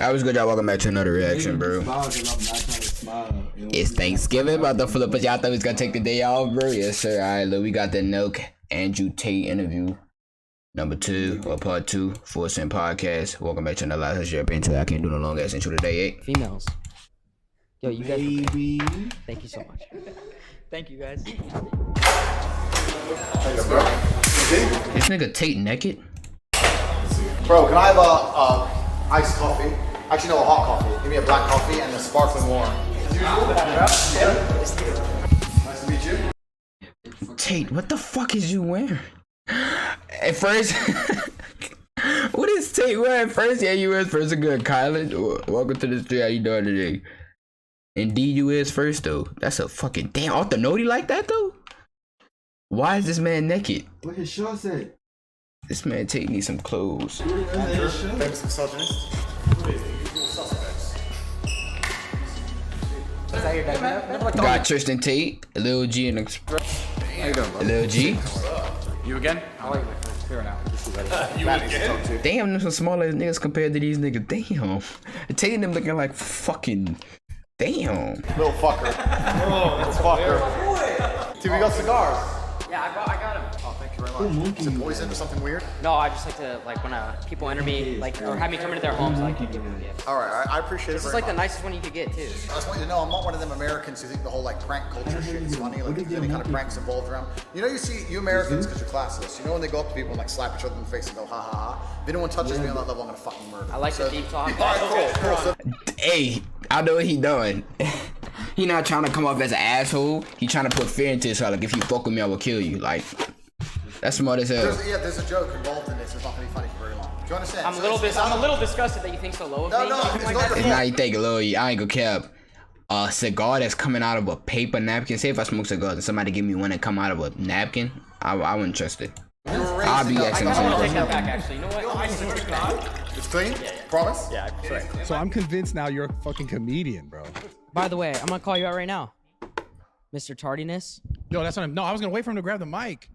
That was good, y'all. Welcome back to another reaction, bro. It's Thanksgiving, about to flip us. Y'all thought we was gonna take the day off, bro? Yes, sir. All right, look, we got the Nook Andrew Tate interview, number 2 or part 2, Full Send podcast. Welcome back to another live share into. I can't do no long ass intro today, 8. Females. Yo, you guys. Baby. Thank you so much. Thank you, guys. This nigga Tate naked? Bro, can I have a iced coffee? Actually, no, a hot coffee. Give me a black coffee and a sparkling water. Nice to meet you. Tate, what the fuck is you wearing? At first, what is Tate wearing? First, yeah, you is first. A good Kylan. Welcome to the street. How you doing today? Indeed, you is first though. That's a fucking damn off the noti like that though. Why is this man naked? What his shirt said? This man Tate needs some clothes. Famous misogynist. Is that your dad? Got Tristan Tate, Lil G, and How you doing, bro? Lil G. You again? How are you, my friend? Here now. You again? Damn, them some small ass niggas compared to these niggas. Damn, Tate and them looking like fucking. Damn. Little fucker. Little fucker. Dude, we got cigars. Yeah, I got him. Oh, thank you very much. Is it poison or something weird? No, I just like to, like, when people enter me, like, or have me come into their homes, I like to give them gifts. Alright, I appreciate it This is very like the much. nicest one you could get, too. I just want you to know I'm not one of them Americans who think the whole like prank culture shit is funny. Like there's any kind of pranks involved around. You know, you see you Americans because you're classless. You know when they go up to people and like slap each other in the face and go ha ha ha. If anyone touches me on that level, I'm gonna fucking murder. I like so, the deep talk. Alright, cool. So, Hey, I know what he doing. He not trying to come off as an asshole. He trying to put fear into his heart. Like if you fuck with me, I will kill you. Like that's smart as hell. there's a joke involved in this. It's not gonna be funny for very long. Do you understand? I'm a little disgusted that you think so low of me. No, something it's like not that. your It's not you think, Lil, I ain't gonna cap. A cigar that's coming out of a paper napkin. Say if I smoke cigars and somebody give me one that come out of a napkin, I wouldn't trust it. I'll be asking I him want to take some that back, actually. You know what? It's clean? Promise? Yeah. So I'm convinced now you're a fucking comedian, bro. By the way, I'm going to call you out right now. Mr. Tardiness. Yo, that's what I'm. No, I was gonna wait for him to grab the mic.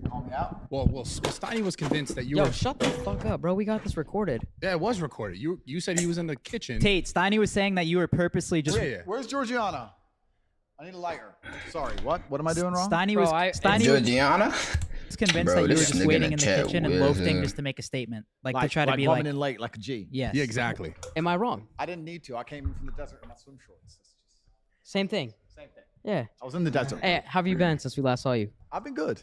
Call me out. Well, Steiny was convinced that you Yo, were. shut the fuck up, bro. We got this recorded. Yeah, it was recorded. You said he was in the kitchen. Tate, Steiny was saying that you were purposely just. Yeah. Where's Georgiana? I need a lighter. Sorry, what? What am I doing wrong? Steiny Bro, was Steiny Georgiana. was convinced Bro, that you were this just nigga waiting in in the the chat kitchen and weird as loafing hell. just to make a statement, like to try to be coming like, in late like a G. yes. Yeah, exactly. Am I wrong? I didn't need to. I came in from the desert in my swim shorts. It's just Same thing. same thing. Yeah. I was in the desert. Hey, how have you been since we last saw you? I've been good.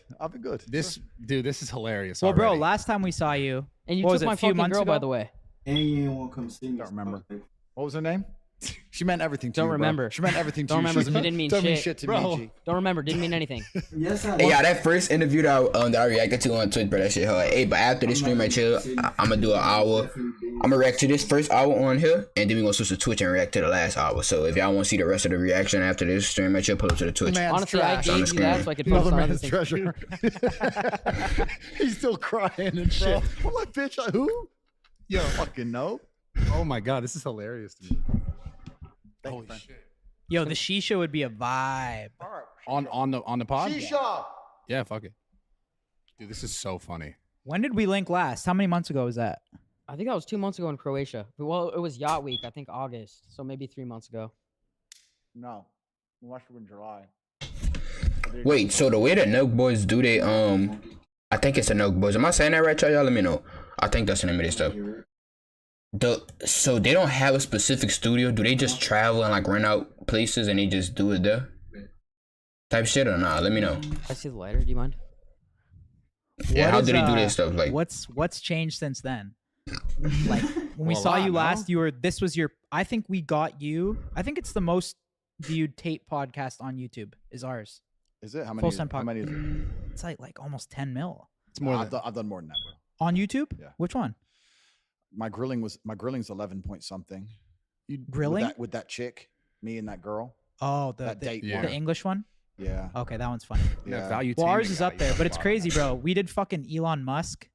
This is hilarious. Well, bro, already. last time we saw you, And you what was took it, my a few fucking months girl, ago? by the way. And you didn't want to come see me. Don't remember. What was her name? She meant everything to Don't you, bro. remember. She meant everything to Don't you. remember. She She didn't mean don't mean shit. shit to Bro. me, G. Don't remember. Didn't mean anything. Yes, I Hey, y'all, that first interview that I reacted to on Twitch, bro, that shit hard. Hey, but after this stream right here, I'm gonna do an hour. I'm gonna react to this first hour on here, and then we gonna switch to Twitch and react to the last hour. So if y'all want to see the rest of the reaction after this stream right here, pull up to the Twitch. Man's Honestly, I trash. gave you that so I could focus Another on other man's things. treasure. He's still crying and shit. I'm like, bitch, who? You don't fucking know. Oh my god, this is hilarious to me. Holy shit. yo, the shisha would be a vibe. On the pod. Shisha. Yeah, fuck it. Dude, this is so funny. When did we link last? How many months ago was that? I think that was 2 months ago in Croatia. Well, it was Yacht Week. I think August. So maybe 3 months ago. No. We watched it in July. Wait, so the way that Nook Boys do they I think it's the Nook Boys. Am I saying that right, y'all? Let me know. I think that's the name of this stuff. So they don't have a specific studio. Do they just travel and like rent out places and they just do it there? Type shit or not? Let me know. I see the lighter. Do you mind? Yeah, What how is, do they do this stuff? Like, what's changed since then? Like when we Well, a saw lot, you no? last, this was your. I think we got you. I think it's the most viewed Tate podcast on YouTube is ours. Is it? How many? Full Is it? Send How many is it? It's like almost 10 mil It's more I've than done more than that, bro. on YouTube. Yeah. Which one? My grilling's 11 point something. You grilling? with that chick, me and that girl. Oh, That date Yeah. the English one. Yeah. Okay, that one's funny. yeah, value. Well, ours taming is guy, up there, yeah, but it's wow. crazy, bro. We did fucking Elon Musk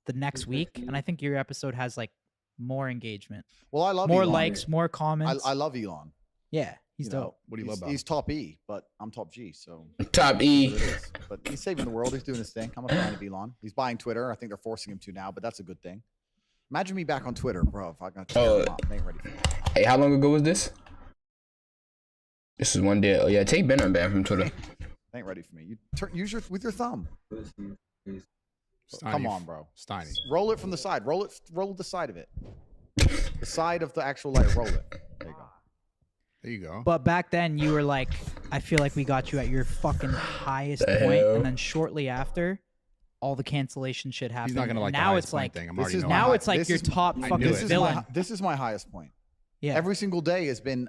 the next week, and I think your episode has like more engagement, Well, I love more Elon. likes, more comments. I love Elon. Yeah, he's You know, dope. What do you love about He's top E, but I'm top G, so top E. that's what it is. But he's saving the world. He's doing his thing. I'm a fan of Elon. He's buying Twitter. I think they're forcing him to now, but that's a good thing. Imagine me back on Twitter, bro. If I got to they ain't ready for that. Hey, how long ago was this? This is one day. Oh yeah, Tate been unbanned from Twitter. They ain't ready for me. You use with your thumb. Steiny. Come on, bro. Steiny. Roll it from the side. Roll the side of it. The side of the actual light. Roll it. There you go. There you go. But back then you were like, I feel like we got you at your fucking highest The point, hell? and then shortly after, all the cancellation shit happened. He's not gonna and like the now highest it's point like thing. I'm This already is knowing my now hi- it's like this your is- top I fucking knew it. villain. This is my highest point. Yeah. Every single day has been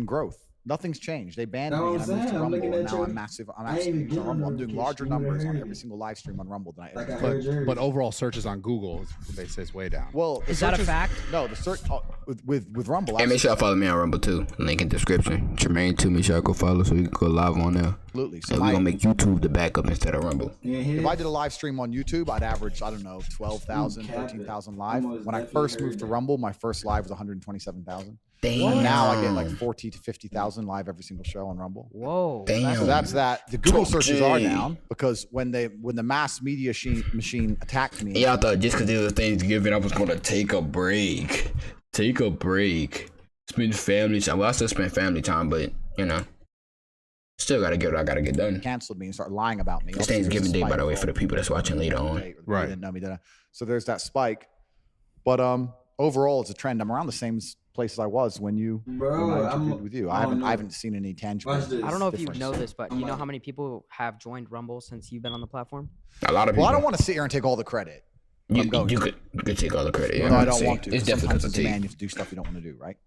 growth. Nothing's changed. They banned That's me what and I I'm moved to saying. I'm Rumble, looking and at now your- I'm massive. I'm I ain't actually even moving to getting Rumble. no I'm doing notification. larger You never numbers on heard every it. single live stream on Rumble than I Like I ever. heard yours. But overall searches on Google, they say it's way down. Well, the Is that a searches- fact? No, the search with Rumble. Hey, make sure y'all follow me on Rumble too. Link in description. Jermaine too. Make sure I go follow so we can go live on there. Absolutely. So So we gonna make YouTube the backup instead of Rumble. You ain't hit if it? I did a live stream on YouTube, I'd average, I don't know, 12,000, 13,000 live. When I first moved to Rumble, my first live was 127,000. Damn. And now I get like 40 to 50,000 live every single show on Rumble. Whoa. Damn. So that's that. The Google searches are Okay. down because when the mass media machine attacked me. And y'all thought just because it was Thanksgiving, I was gonna take a break. Take a break. Spend family time. Well, I still spend family time, but you know, still gotta get what I gotta get done. Canceled me and started lying about me. It's Obviously, there's a Thanksgiving Day, by spike the way, for the people that's watching later on. Right. Didn't know me, so there's that spike. But overall, it's a trend. I'm around the same place as I was when I interviewed with you. I haven't seen any tangible. Watch this. I don't know if you difference. know this, but you know how many people have joined Rumble since you've been on the platform? A lot of people. Well, I don't want to sit here and take all the credit. You, I'm going you to. could take all the credit. Yeah, No, I I'm don't saying, want to. It's 'Cause definitely sometimes because as of a man, Tate. you have to do stuff you don't want to do, right?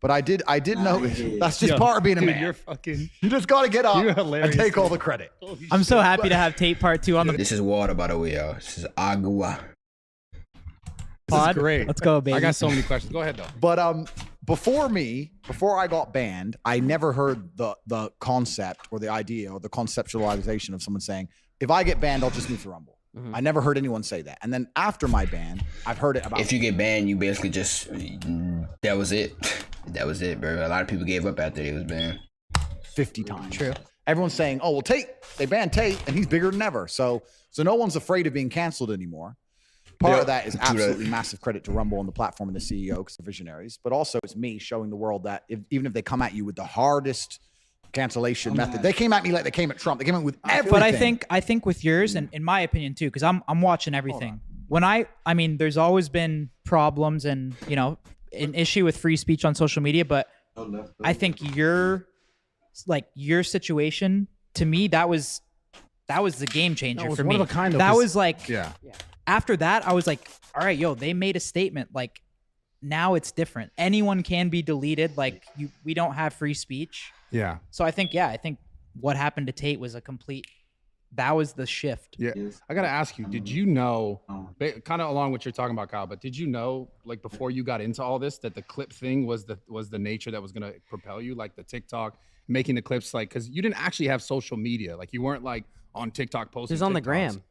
But I did know that's just Yo, part of being a dude, man. You're fucking. You just got to get up You're and hilarious, take all dude. the credit. I'm so happy to have Tate Part 2 on the This is water, by the way, y'all. This is agua. pod. This is great. Let's go, baby. I got so many questions. Go ahead though. But before I got banned, I never heard the concept or the idea or the conceptualization of someone saying, if I get banned, I'll just move to Rumble. I never heard anyone say that. And then after my ban, I've heard it about. If you get banned, you basically just that was it. That was it, bro. A lot of people gave up after they was banned. 50 times. True. Everyone's saying, "Oh, well, Tate, they banned Tate, and he's bigger than ever." So no one's afraid of being canceled anymore. Part Yeah, of that is true that. absolutely massive credit to Rumble and the platform and the CEO because they're visionaries. But also, it's me showing the world that even if they come at you with the hardest cancellation method, they came at me like they came at Trump. They came at with everything. But I think with yours, and in my opinion too, because I'm watching everything. When I mean, there's always been problems and an issue with free speech on social media, but I think your situation, to me, that was the game changer No, it was for one me. of a kind, though, that 'cause- was like Yeah. after that, I was like, all right, yo, they made a statement. Like now it's different. Anyone can be deleted. Like we don't have free speech. Yeah. So I think what happened to Tate was that was the shift. Yeah. I gotta ask you, did you know, kind of along what you're talking about, Kyle, but did you know, like before you got into all this, that the clip thing was the nature that was gonna propel you, like the TikTok, making the clips, like, because you didn't actually have social media, like you weren't like on TikTok posting. He was on the TikToks. gram.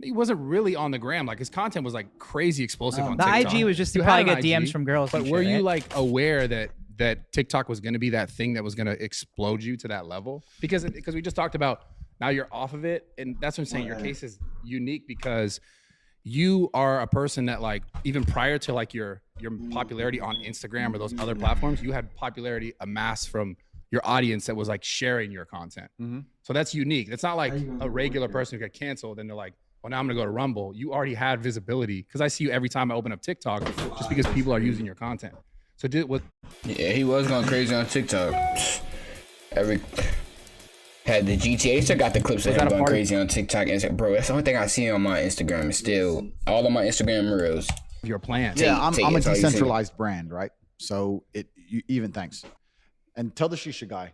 He wasn't really on the gram. Like his content was like crazy explosive on The TikTok. IG was just to You probably had get an DMs IG, from girls. But and were shit, you right? like aware that TikTok was going to be that thing that was going to explode you to that level? Because we just talked about now you're off of it, and that's what I'm saying. Your case is unique because you are a person that, like, even prior to like your popularity on Instagram or those other platforms, you had popularity amassed from your audience that was like sharing your content. So that's unique. It's not like a regular person who got canceled and they're like, well, now I'm gonna go to Rumble. You already had visibility because I see you every time I open up TikTok, just because people are using your content. So Yeah, he was going crazy on TikTok. Had the GTA, still got the clips of him going crazy on TikTok. And bro, that's the only thing I see on my Instagram is still all of my Instagram reels. your plan. Yeah, I'm a that's all you see. decentralized brand, right? So even thanks. And tell the shisha guy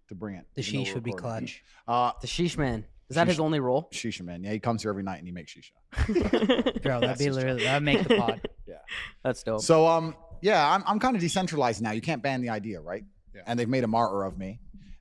to bring it. The even though sheesh we're would be recording. clutch. The sheesh man. Is that his only role? Shisha man. Yeah, he comes here every night and he makes shisha. Bro, that'd make the pod. That's dope. So yeah, I'm kind of decentralized now. You can't ban the idea, right? Yeah. And they've made a martyr of me.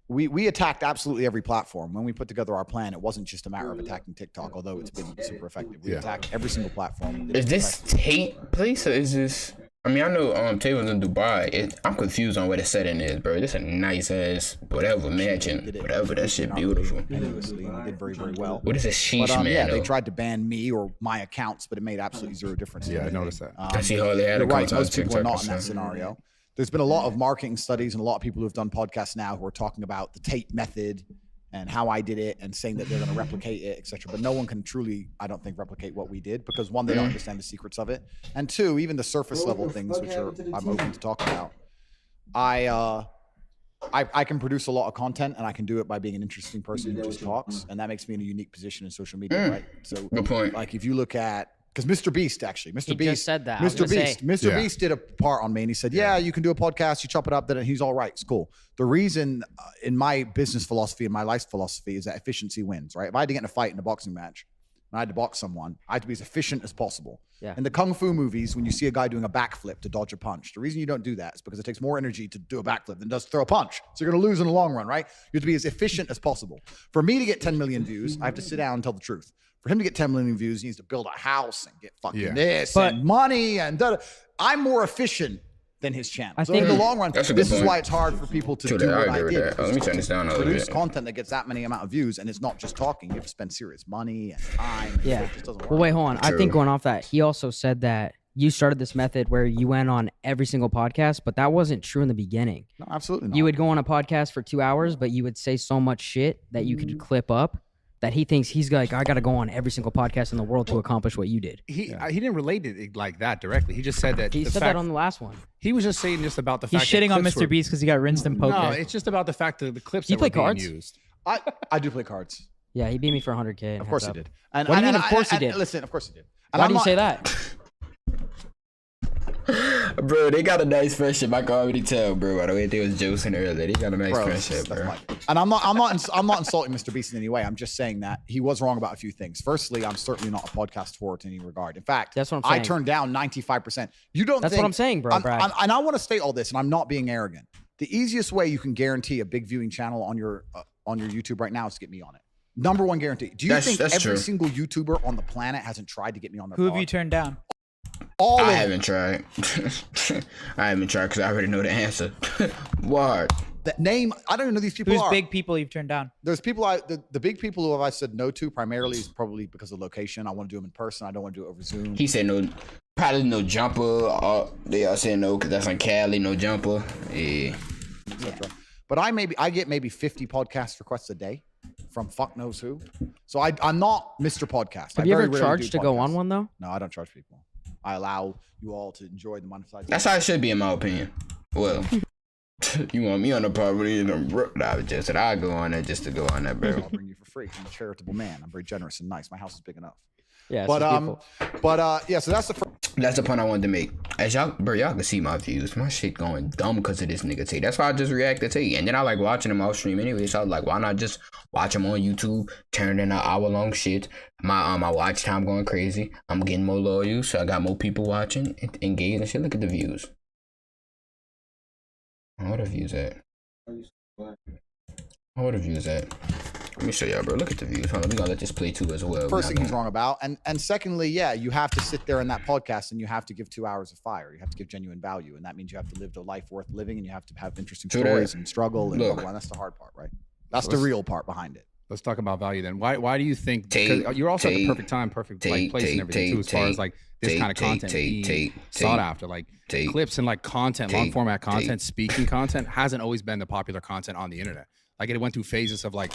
We attacked absolutely every platform. When we put together our plan, it wasn't just a matter of attacking TikTok, although it's been super effective. We attacked every single platform. Is this Tate place or is this I mean, I know Tay was in Dubai. I'm confused on where the setting is, bro. This a nice ass whatever mansion, whatever. That shit beautiful. Continuously, and he did very, very well. What is a sheesh, But man? yeah, they though? tried to ban me or my accounts, but it made absolutely zero difference. Yeah, I noticed that. I see hardly had a You're right. couple Most times people are TikTok not in or that something. scenario. There's been a lot of marketing studies and a lot of people who have done podcasts now who are talking about the TATE method and how I did it and saying that they're going to replicate it, etc. But no one can truly, I don't think, replicate what we did because one, they don't understand the secrets of it, and two, even the surface level things, which are I'm open to talk about. I can produce a lot of content and I can do it by being an interesting person who just talks, and that makes me in a unique position in social media, right? So, Good point. like if you look at because Mr. Beast actually, Mr. He Beast just said that. I was Mr. gonna say. Beast, Mr. Yeah. Beast did a part on me, and he said, "Yeah, you can do a podcast. You chop it up. Then he's all right. It's cool." The reason in my business philosophy and my life philosophy is that efficiency wins, right? If I had to get in a fight in a boxing match, and I had to box someone, I had to be as efficient as possible. Yeah. In the kung fu movies, when you see a guy doing a backflip to dodge a punch, the reason you don't do that is because it takes more energy to do a backflip than it does to throw a punch. So you're going to lose in the long run, right? You have to be as efficient as possible. For me to get 10 million views, I have to sit down and tell the truth. For him to get 10 million views, he needs to build a house and get fucking this But- and money and da-da. I'm more efficient than his channel. I So think- in the long run, That's a good this is point. why it's hard for people to True do that. I what I agree with did. that. Let me turn this down a little Produce bit. content that gets that many amount of views, and it's not just talking. You have to spend serious money and time. Yeah. It just doesn't work. Well, wait, hold on. I True. think going off that, he also said that you started this method where you went on every single podcast, but that wasn't true in the beginning. No, absolutely not. You would go on a podcast for 2 hours, but you would say so much shit that you could clip up that he thinks he's like, I got to go on every single podcast in the world to accomplish what you did. He didn't relate it like that directly. He just said that. He the said fact, that on the last one. He was just saying just about the He's fact that shitting on clips Mr. were- Beast because he got rinsed in poker. No, it's just about the fact that the clips Do you that were play being cards? used. I do play cards. Yeah, he beat me for 100K. Of course he did. And, What do you and- mean, of course he and- did? Listen, of course he did. And Why I'm do you not- say that? Bro, they got a nice friendship. I can already tell, bro. By the way they was joking earlier, they got a nice Bro, friendship, that's bro. my- and I'm not insulting Mr. Beast in any way. I'm just saying that he was wrong about a few things. Firstly, I'm certainly not a podcast whore in any regard. In fact, That's what I'm I saying. turned down 95%. You don't That's think, what I'm saying, bro, Brad. and I want to state all this, and I'm not being arrogant. The easiest way you can guarantee a big viewing channel on your YouTube right now is to get me on it. Number one guarantee. Do you think That's every true. single YouTuber on the planet hasn't tried to get me on their Who have pod? you turned down? All of I them. haven't tried. I haven't tried because I already know the answer. Word. That name, I don't even know who these people Who's are. big people you've turned down? There's people the big people who I said no to primarily is probably because of location. I want to do them in person. I don't want to do it over Zoom. He said no, probably no jumper. They all saying no because that's on Cali, no jumper. Yeah. etc. But I get maybe 50 podcast requests a day from fuck knows who. So I'm not Mr. Podcast. Have I you very ever rarely charged do to go podcasts. on one though? No, I don't charge people. I allow you all to enjoy the monetization. That's how it should be, in my opinion. Well, you want me on the property? I go on there just to go on there, bro. I'll bring you for free. I'm a charitable man. I'm very generous and nice. My house is big enough. Yeah, it's But just beautiful. yeah. So that's the first. That's the point I wanted to make. As y'all can see my views. My shit going dumb because of this nigga T. That's why I just reacted to you. And then I like watching him off stream anyway. So I was like, why not just watch him on YouTube, turn in an hour-long shit. My watch time going crazy. I'm getting more loyal, so I got more people watching, engaged and shit. Look at the views. What are the views at? What are the views at? Let me show y'all, bro. Look at the views. Hold on, we gotta let this play too as well. First thing he's wrong about, and secondly, yeah, you have to sit there in that podcast and you have to give 2 hours of fire. You have to give genuine value, and that means you have to live a life worth living, and you have to have interesting True that. stories and struggle, and Look. blah, blah, blah. That's the hard part, right? That's the real part behind it. Let's talk about value then. Why do you think? Tate, Because you're also at the Tate, perfect time, perfect like, Tate, place and Tate, everything too, as far Tate, as like this Tate, kind of Tate, content Tate, being Tate, sought Tate, after. Like Tate, clips and like content, long Tate, format content, Tate. speaking content hasn't always been the popular content on the internet. Like it went through phases of like,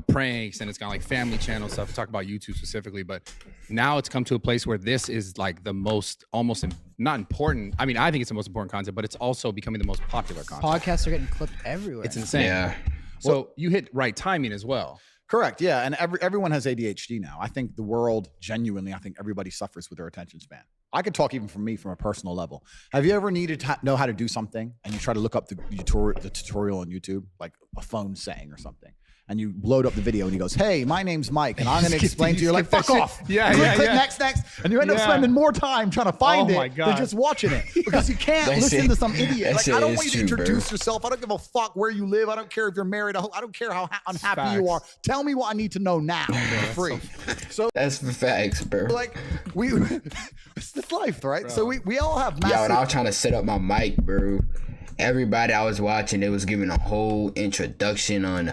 pranks, and it's got like family channel stuff. Talk about YouTube specifically, but now it's come to a place where this is like the most not important. I mean, I think it's the most important content, but it's also becoming the most popular content. Podcasts are getting clipped everywhere. It's insane. Yeah. So you hit right timing as well. Correct. Yeah. And everyone has ADHD now. I think the world genuinely, I think everybody suffers with their attention span. I could talk even from me from a personal level. Have you ever needed to know how to do something and you try to look up the tutorial on YouTube, like a phone saying or something, and you load up the video and he goes, hey, my name's Mike and I'm going to explain to you. You're like, fuck off. Yeah, Click next. And you end up spending more time trying to find my it God. than just watching it because you can't That listen shit- to some idiot. that Like, shit I don't is want you to true, bro. introduce yourself. I don't give a fuck where you live. I don't care if you're married. I don't care how unhappy you are. Tell me what I need to know now for free. So That's for facts, bro. like it's this life, right? Bro. So we all have Yo, when I massive. was trying to set up my mic, bro, everybody I was watching, they was giving a whole introduction on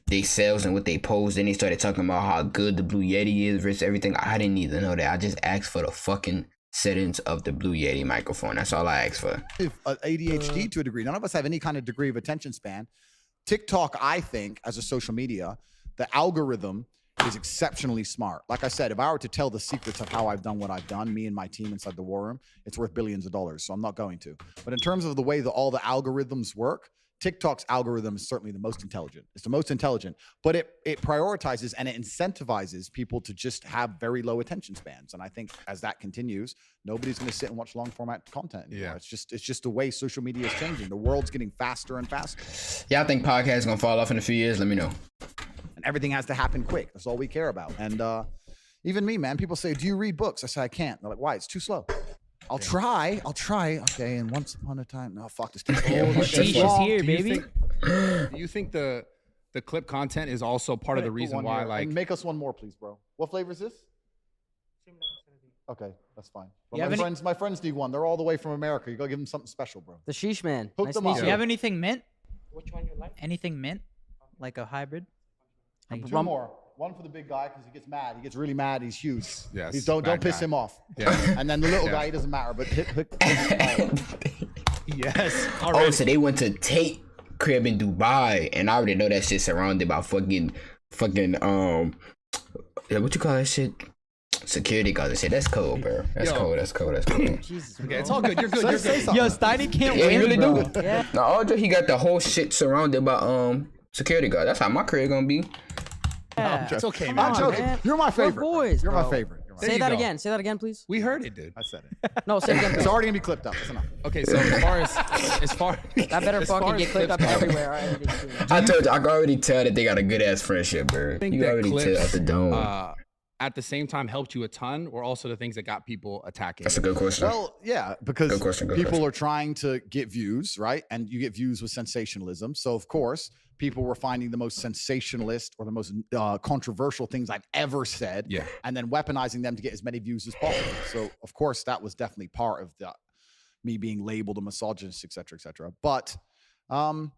they sales and what they posed. Then they started talking about how good the Blue Yeti is versus everything. I didn't need to know that. I just asked for the fucking settings of the Blue Yeti microphone. That's all I asked for. ADHD to a degree. None of us have any kind of degree of attention span. TikTok, I think, as a social media, the algorithm is exceptionally smart. Like I said, if I were to tell the secrets of how I've done what I've done, me and my team inside the war room, it's worth billions of dollars. So I'm not going to. But in terms of the way that all the algorithms work, TikTok's algorithm is certainly the most intelligent. It's the most intelligent, but it prioritizes and it incentivizes people to just have very low attention spans. And I think as that continues, nobody's going to sit and watch long format content anymore. Yeah. It's just the way social media is changing. The world's getting faster and faster, Y'all think podcasts gonna fall off in a few years? Let me know. and everything has to happen quick. That's all we care about. And even me, man, people say, "Do you read books?" I say, "I can't." They're like, "Why? It's too slow." I'll try. Okay. And once upon a time, no, fuck this. Sheesh is here, baby. Do you think the clip content is also part of the reason why, like, and make us one more, please, bro. What flavor is this? Okay, that's fine. But You have my friends need one. They're all the way from America. You gotta give them something special, bro. The sheesh man. Hook Nice them to up. meet Do you. you have anything mint? Which one you like? Anything mint? Like a hybrid? Like Two more. One for the big guy because he gets mad. He gets really mad. He's huge. Yes, Don't bad piss guy. him off. Yeah. And then the little Yeah. guy, he doesn't matter. But hit yes. Oh, so they went to Tate crib in Dubai, and I already know that shit surrounded by fucking yeah, what you call that shit? Security guards and shit. That's cold, bro. That's Yo. cold. That's cold. That's cold. Jesus, Okay, bro. it's all good. You're good. You're say good. something. Yo, Steiny can't Yeah, win, you really bro. do. Yeah. No, Audrey, he got the whole shit surrounded by security guards. That's how my career gonna be. Yeah. It's okay, I'm man. on, joking. man. You're my We're favorite. boys, You're my bro. favorite. There Say you that go. again. Say that again, please. We heard it, dude. I said it. No, say it again. It's please. already gonna be clipped up. That's enough. Okay, so as far That better as fucking far get as clipped up clips go, everywhere. All right, I told you, I can already tell that they got a good ass friendship, bro. I think You that already tell clips, at the dome. at the same time helped you a ton, or also the things that got people attacking? That's a good question. Well, yeah, because Good question, good people question. are trying to get views, right? And you get views with sensationalism. So, of course, people were finding the most sensationalist or the most controversial things I've ever said, Yeah. and then weaponizing them to get as many views as possible. So, of course, that was definitely part of me being labeled a misogynist, et cetera, et cetera. But I'm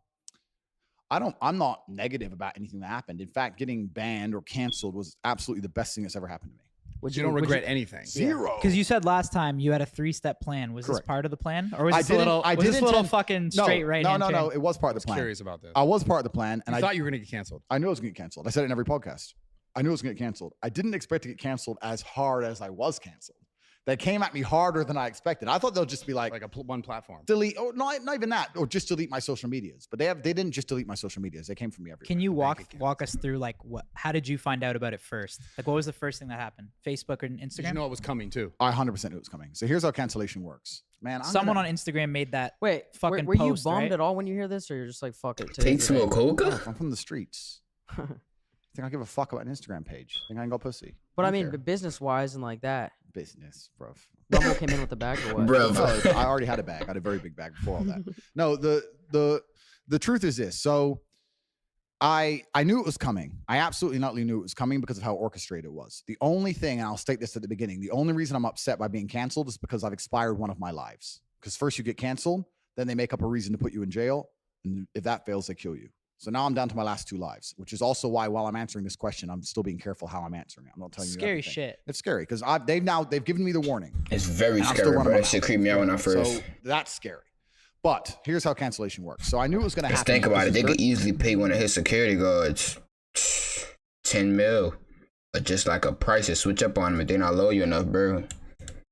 not negative about anything that happened. In fact, getting banned or canceled was absolutely the best thing that's ever happened to me. You don't regret anything. Zero. Because you said last time you had a 3-step plan. Was Correct. this part of the plan, or was I this a didn't- little? I Was this didn't little intend- fucking straight right? No, hand no, turn? no. It was part of the plan. Curious about this. I was part of the plan, and I I thought you were gonna get canceled. I knew it was going to get canceled. I said it in every podcast. I knew it was going to get canceled. I didn't expect to get canceled as hard as I was canceled. They came at me harder than I expected. I thought they'll just be like Like one platform. delete, or not even that, or just delete my social medias. But they didn't just delete my social medias. They came from me everywhere. Can you bank accounts. walk us through like how did you find out about it first? Like what was the first thing that happened? Facebook or Did Instagram? you know it was coming too? I 100% knew it was coming. So here's how cancellation works, man. Someone on Instagram made that. Wait, Fucking were you post, bummed right? at all when you hear this, or you're just like, fuck it? Tate smoke hookah? I'm from the streets. Think I give a fuck about an Instagram page? Think I can go pussy? But I Don't mean, care. but business-wise and like that, Business, bro. Rumble came in with the bag or what? Bro. No, I already had a bag. I had a very big bag before all that. No, the truth is this. So I knew it was coming. I absolutely not knew it was coming because of how orchestrated it was. The only thing, and I'll state this at the beginning, the only reason I'm upset by being canceled is because I've expired one of my lives. Because first you get canceled, then they make up a reason to put you in jail, and if that fails, they kill you. So now I'm down to my last 2 lives, which is also why while I'm answering this question, I'm still being careful how I'm answering it. I'm not telling you Scary everything. shit. It's scary because they've given me the warning. It's very And I'm still scary, running bro. my That shit mouth. creeped me out when I first. So that's scary. But here's how cancellation works. So I knew it was going to Just happen. think about it. They because could easily pay one of his security guards 10 mil. Or just like a price to switch up on him if they're not loyal enough, bro.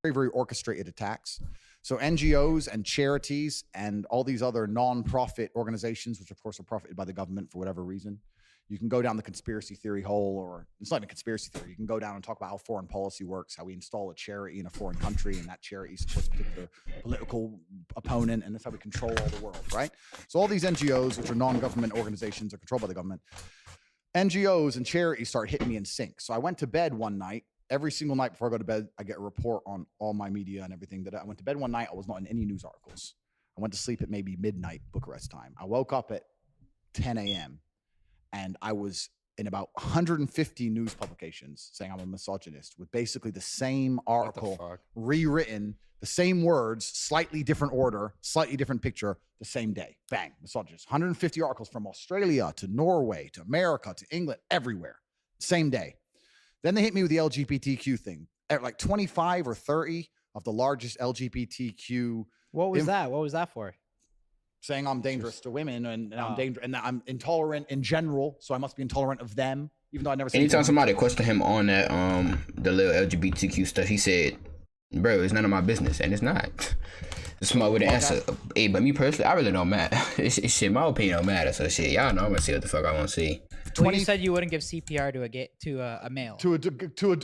very, very orchestrated attacks. So NGOs and charities and all these other non-profit organizations, which of course are profited by the government for whatever reason, You can go down the conspiracy theory hole, or it's not even a conspiracy theory. You can go down and talk about how foreign policy works, how we install a charity in a foreign country, and that charity supports a particular political opponent, and that's how we control all the world, right? So all these NGOs, which are non-government organizations, are controlled by the government. NGOs and charities start hitting me in sync. So I went to bed one night. Every single night before I go to bed, I get a report on all my media and everything. That I went to bed one night, I was not in any news articles. I went to sleep at maybe midnight Bucharest time. I woke up at 10 a.m. and I was in about 150 news publications saying I'm a misogynist, with basically the same article rewritten, the same words, slightly different order, slightly different picture, the same day. Bang, misogynist. 150 articles from Australia to Norway to America to England, everywhere, same day. Then they hit me with the LGBTQ thing. At like 25 or 30 of the largest LGBTQ. What was that? What was that for? Saying I'm dangerous to women and I'm dangerous and that I'm intolerant in general, so I must be intolerant of them, even though I never. Anytime somebody questioned him on that the little LGBTQ stuff, he said, "Bro, it's none of my business," and it's not. Somebody would answer, "Hey, but me personally, I really don't matter. It's shit. My opinion don't matter. So shit, y'all know I'm gonna see what the fuck I want to see." Well, you said you wouldn't give CPR to a male.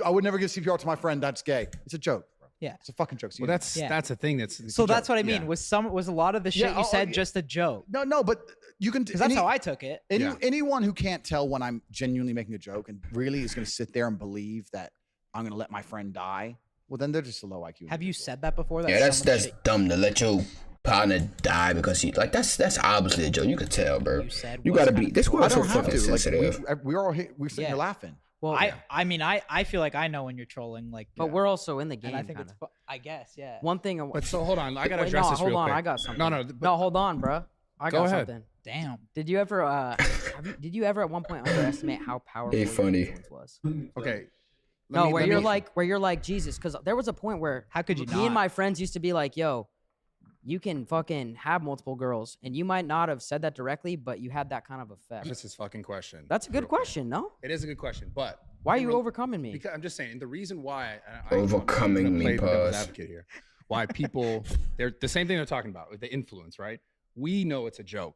I would never give CPR to my friend that's gay. It's a joke. Yeah, it's a fucking joke. Well, that's a thing. So that's what I mean. Yeah. Was a lot of the shit you said just a joke? No, but you can. Because that's how I took it. Anyone who can't tell when I'm genuinely making a joke and really is going to sit there and believe that I'm going to let my friend die, well, then they're just a low IQ. Have you said that before? Yeah, that's dumb to let your partner die because he like that's obviously a joke. You could tell, bro. You gotta be. This world's so fucking sensitive. We're sitting here laughing. Well, I mean, I feel like I know when you're trolling, like, but we're also in the game. And I think it's, I guess, yeah. One thing. But so hold on, I gotta address this real quick. Hold on, I got something. No, hold on, bro. I got something. Damn. Did you ever? Did you ever at one point underestimate how powerful your influence was? Okay. Where you're like Jesus, because there was a point where how could you? Me and my friends used to be like, "Yo, you can fucking have multiple girls," and you might not have said that directly, but you had that kind of effect. That's his fucking question. That's a good question, no? It is a good question, but why are you overcoming me? Because I'm just saying the reason why overcoming me. Advocate here. Why people they're the same thing they're talking about with the influence, right? We know it's a joke,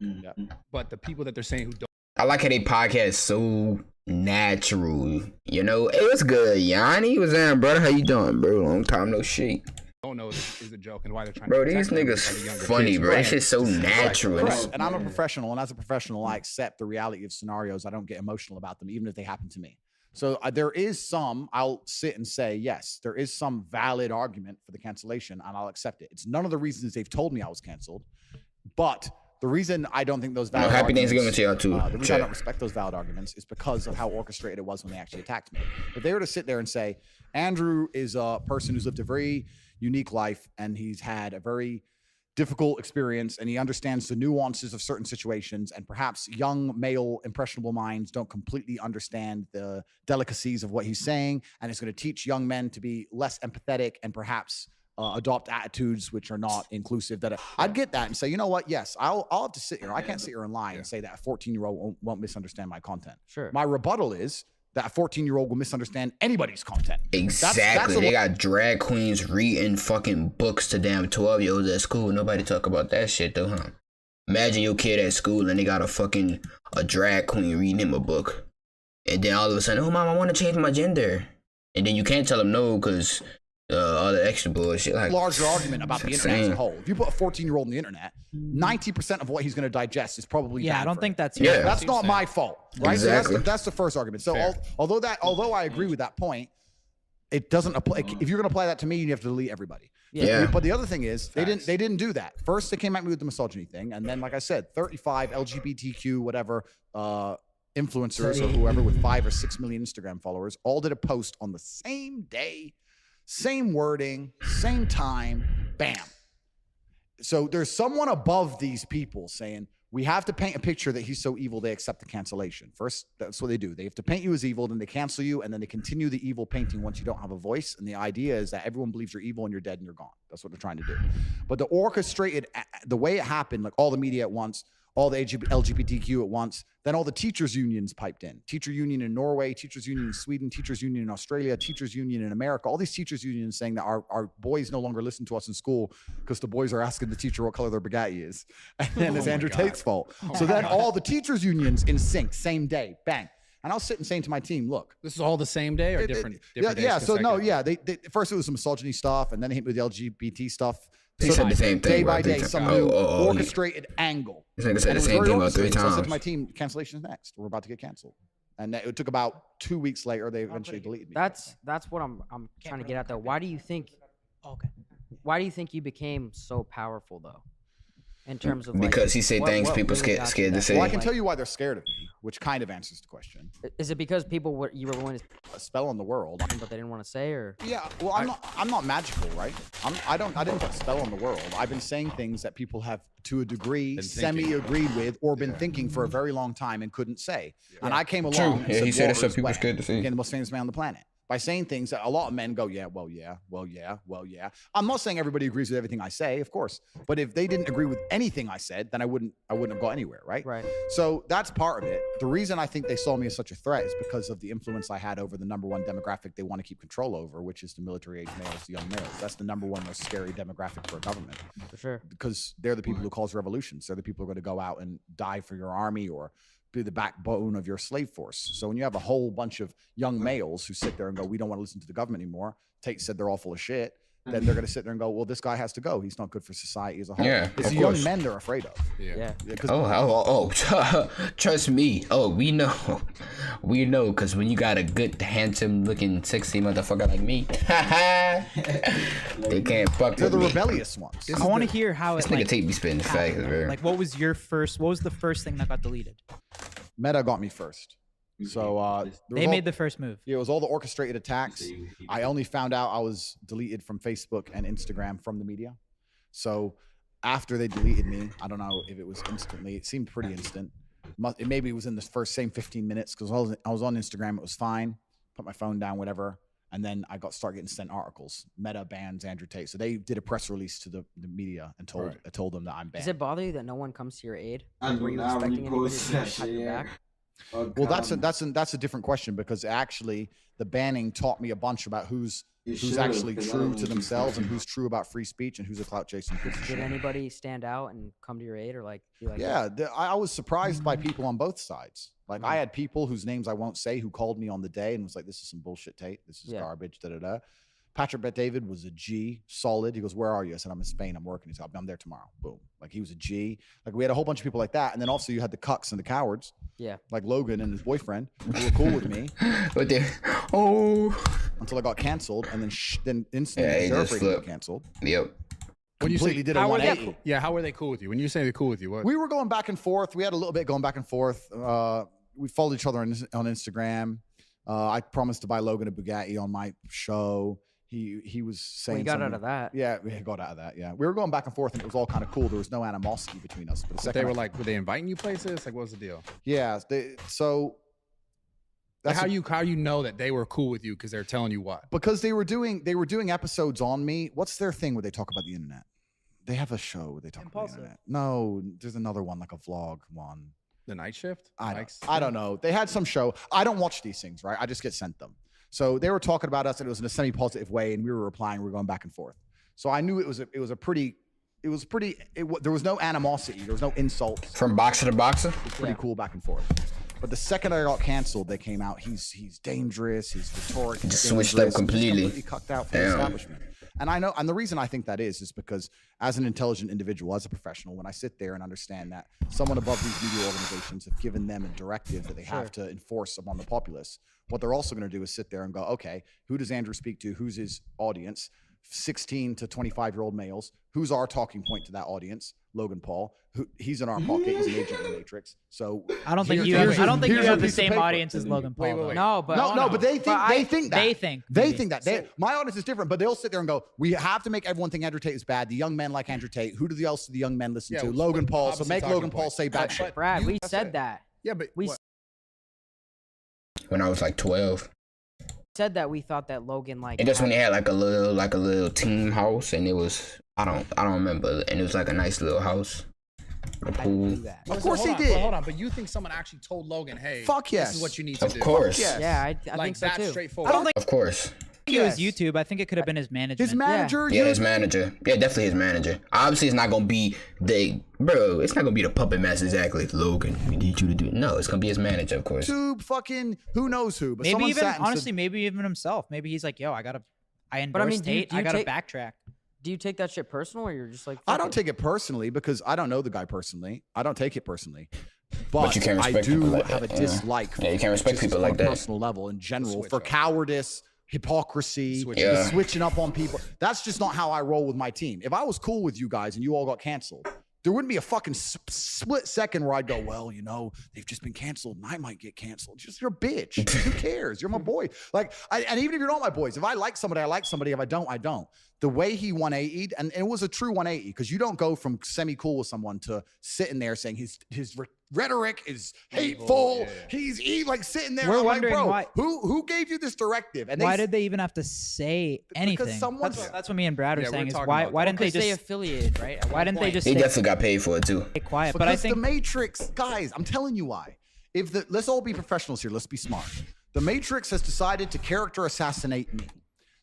but the people that they're saying who don't. I like how they podcast so natural. You know, it was good. Yanni was in, brother. How you doing, bro? Long time no shit. Don't know is a joke and why they're trying. Bro, these niggas funny, bro. That shit's so natural. Right. And I'm a professional, and as a professional, I accept the reality of scenarios. I don't get emotional about them, even if they happen to me. So there is some. I'll sit and say yes. There is some valid argument for the cancellation, and I'll accept it. It's none of the reasons they've told me I was canceled, but the reason I don't think those valid happy Thanksgiving to y'all too. The reason I don't respect those valid arguments is because of how orchestrated it was when they actually attacked me. If they were to sit there and say, Andrew is a person who's lived a very unique life and he's had a very difficult experience and he understands the nuances of certain situations, and perhaps young male impressionable minds don't completely understand the delicacies of what he's saying, and it's going to teach young men to be less empathetic and perhaps adopt attitudes which are not inclusive. That I'd get that and say, you know what? Yes, I'll have to sit here. I can't sit here and lie and say that a 14-year-old won't misunderstand my content. Sure. My rebuttal is that a 14-year-old will misunderstand anybody's content. Exactly. They got drag queens reading fucking books to damn 12-year-olds at school. Nobody talk about that shit though, huh? Imagine your kid at school and they got a drag queen reading him a book. And then all of a sudden, oh, mom, I want to change my gender. And then you can't tell them no because all the extra bullshit. Like, larger argument about the internet as a whole. If you put a 14-year-old on the internet, 90% of what he's going to digest is probably I don't think that's that's not my fault, right? Exactly. So that's the first argument. So although I agree with that point, it doesn't apply. If you're going to apply that to me, you have to delete everybody. Yeah. But the other thing is they didn't do that. First they came at me with the misogyny thing, and then like I said, 35 LGBTQ whatever influencers or whoever with 5 or 6 million Instagram followers all did a post on the same day. Same wording, same time, bam. So there's someone above these people saying, we have to paint a picture that he's so evil they accept the cancellation. First, that's what they do. They have to paint you as evil, then they cancel you, and then they continue the evil painting once you don't have a voice. And the idea is that everyone believes you're evil and you're dead and you're gone. That's what they're trying to do. But the orchestrated, the way it happened, like all the media at once, all the LGBTQ at once. Then all the teachers unions piped in. Teacher union in Norway, teachers union in Sweden, teachers union in Australia, teachers union in America. All these teachers unions saying that our boys no longer listen to us in school because the boys are asking the teacher what color their Bugatti is. And then it's Andrew Tate's fault. So then all the teachers unions in sync, same day, bang. And I was sitting saying to my team, look. This is all the same day or different days? Yeah. So no, yeah. They first it was some misogyny stuff, and then they hit me with the LGBT stuff. They said the same thing. Day by day, some new orchestrated angle. This nigga said the same thing about 3 So I said times. to my team, cancellation is next. We're about to get canceled. And it took about 2 weeks later, they eventually deleted me. That's what I'm trying to get at though. Why do you think? Okay. Why do you think you became so powerful though? In terms of like, Because he said things people really got scared to that say. Well, I point? can Like, tell you why they're scared of me, which kind of answers the question. Is it because people were you were willing to A spell on the world. but they didn't want to say, or Yeah, well, I'm not magical, right? I didn't put a spell on the world. I've been saying things that people have, to a degree, Been thinking. semi-agreed with or been thinking for a very long time and couldn't say. And I came True. along. And Yeah, he said "Water it's stuff is people wet." scared to say. Became the most famous man on the planet by saying things that a lot of men go, yeah, well, yeah, well, yeah, well, yeah. I'm not saying everybody agrees with everything I say, of course, but if they didn't agree with anything I said, then I wouldn't have got anywhere, right? right? So that's part of it. The reason I think they saw me as such a threat is because of the influence I had over the number one demographic they want to keep control over, which is the military age males, the young males. That's the number one most scary demographic for a government, For sure. because they're the people who cause revolutions. They're the people who are going to go out and die for your army or be the backbone of your slave force. So when you have a whole bunch of young males who sit there and go, we don't want to listen to the government anymore. Tate said they're all full of shit. Then they're going to sit there and go, well, this guy has to go. He's not good for society as a whole. Yeah, It's of the young course. men they're afraid of. Yeah. Trust me. Oh, we know. We know, because when you got a good, handsome looking, sexy motherfucker like me, they can't fuck They're with the me. rebellious ones. I want to hear how This it nigga like, Tate be spitting facts, happened. bro. Like, what was the first thing that got deleted? Meta got me first. So They made the first move. it was all the orchestrated attacks. I only found out I was deleted from Facebook and Instagram from the media. So after they deleted me, I don't know if it was instantly. It seemed pretty instant. Maybe it was in the first same 15 minutes, because I was on Instagram. It was fine. Put my phone down, whatever. And then I started getting sent articles. Meta bans Andrew Tate. So they did a press release to the media and told them that I'm banned. Does it bother you that no one comes to your aid? And Were you now expecting anybody repost to that have shit, your yeah. back? Well, that's a different question, because actually the banning taught me a bunch about who's actually true to themselves and who's true about free speech and who's a clout chasing piece of Did shit. anybody stand out and come to your aid, or like be like, Yeah, I was surprised by people on both sides. Like I had people whose names I won't say who called me on the day and was like, "This is some bullshit, Tate. This is Yeah. garbage." Da da da. Patrick Bet David was a G, solid. He goes, "Where are you?" I said, "I'm in Spain. I'm working." He's like, "I'm there tomorrow." Boom. Like he was a G. Like we had a whole bunch of people like that, and then also you had the cucks and the cowards, yeah, like Logan and his boyfriend, who were cool with me But then, oh, until I got canceled, and then instantly Yeah, he the sheriff just rating got flipped. canceled. yep. When you Completely say, did a how were they 180. cool? Yeah, how were they cool with you? When you say they're cool with you, what? We were going back and forth. We had a little bit going back and forth. We followed each other on Instagram. I promised to buy Logan a Bugatti on my show. He was saying we got out something- of that. Yeah, we got out of that. Yeah, we were going back and forth, and it was all kind of cool. There was no animosity between us. But the But second they were like, were they inviting you places? Like, what was the deal? yeah. So Like, that's how you know that they were cool with you because they're telling you what? because they were doing episodes on me. What's their thing where they talk about the internet? They have a show where they talk about the Impulsive. internet. No, there's another one, like a vlog one. The night shift? I don't know. They had some show. I don't watch these things, right? I just get sent them. So they were talking about us, and it was in a semi-positive way, and we were replying. We were going back and forth. So I knew there was no animosity. There was no insults. From boxer to boxer. It was pretty cool back and forth. But the second I got canceled, they came out. He's dangerous. He's rhetoric. He's Just switched dangerous. up completely. He's completely cucked out from the Damn. establishment. And I know, and the reason I think that is because as an intelligent individual, as a professional, when I sit there and understand that someone above these media organizations have given them a directive that they have to enforce upon the populace, what they're also going to do is sit there and go, okay, who does Andrew speak to? Who's his audience? 16 to 25-year-old males. Who's our talking point to that audience? Logan Paul. He's in our pocket. He's an agent in the Matrix. So I don't think here's you have a the piece of same paper. audience as Logan Paul. though. No, but No, but they think But they think that. they think. They think that. My audience is different, but they'll sit there and go, we have to make everyone think Andrew Tate is bad. The young men like Andrew Tate. Who do the else do the young men listen Yeah, to? what's Logan the Paul. So opposite make talking Logan Paul point? say bad shit. Brad, we that's said it. that. Yeah, but We what? When I was like 12. said that we thought that Logan like. And that's when they had like a little team house, and it was I don't remember, and it was like a nice little house. A I pool. do that. Of course Hold he on, did. Hold on, but you think someone actually told Logan, "Hey, Fuck yes. this is what you need to Of do." course. Yes. Yeah, I Like think so that's too. straightforward. I don't think Of course. it was Yes. YouTube. I think it could have been his management. His manager. Yeah, his manager. Yeah, definitely his manager. Obviously, it's not gonna be it's not gonna be the puppet master exactly. Logan, we need you to do it. No, it's gonna be his manager, of course. YouTube, fucking who knows who. But Maybe someone even sat and said- honestly, maybe even himself. Maybe he's like, yo, I endorse But I mean, Tate. do you I gotta take- backtrack. Do you take that shit personal, or you're just like? I fuck don't it? take it personally because I don't know the guy personally. I don't take it personally. But, you can't I respect do people like have that, a yeah. dislike. Yeah, you can't respect just people on like a that. personal level in general Switch for up. cowardice, hypocrisy, Switch the up. switching up on people. That's just not how I roll with my team. If I was cool with you guys and you all got canceled, there wouldn't be a fucking split second where I'd go, well, you know, they've just been canceled and I might get canceled. Just you're a bitch. Who cares? You're my boy. Like, and even if you're not my boys, if I like somebody, I like somebody. If I don't, I don't. The way he 180'd, and it was a true 180, because you don't go from semi-cool with someone to sitting there saying his rhetoric is hateful. He's like sitting there. We're I'm wondering like, bro, why- who gave you this directive? And Why did they even have to say anything? someone's- That's what me and Brad are Yeah, we're saying. Is talking why about why that. didn't they Because they just affiliated, right? At why one didn't they point. just They stay definitely got paid for it too. quiet? Because But I think the Matrix, guys, I'm telling you why. Let's all be professionals here. Let's be smart. The Matrix has decided to character assassinate me.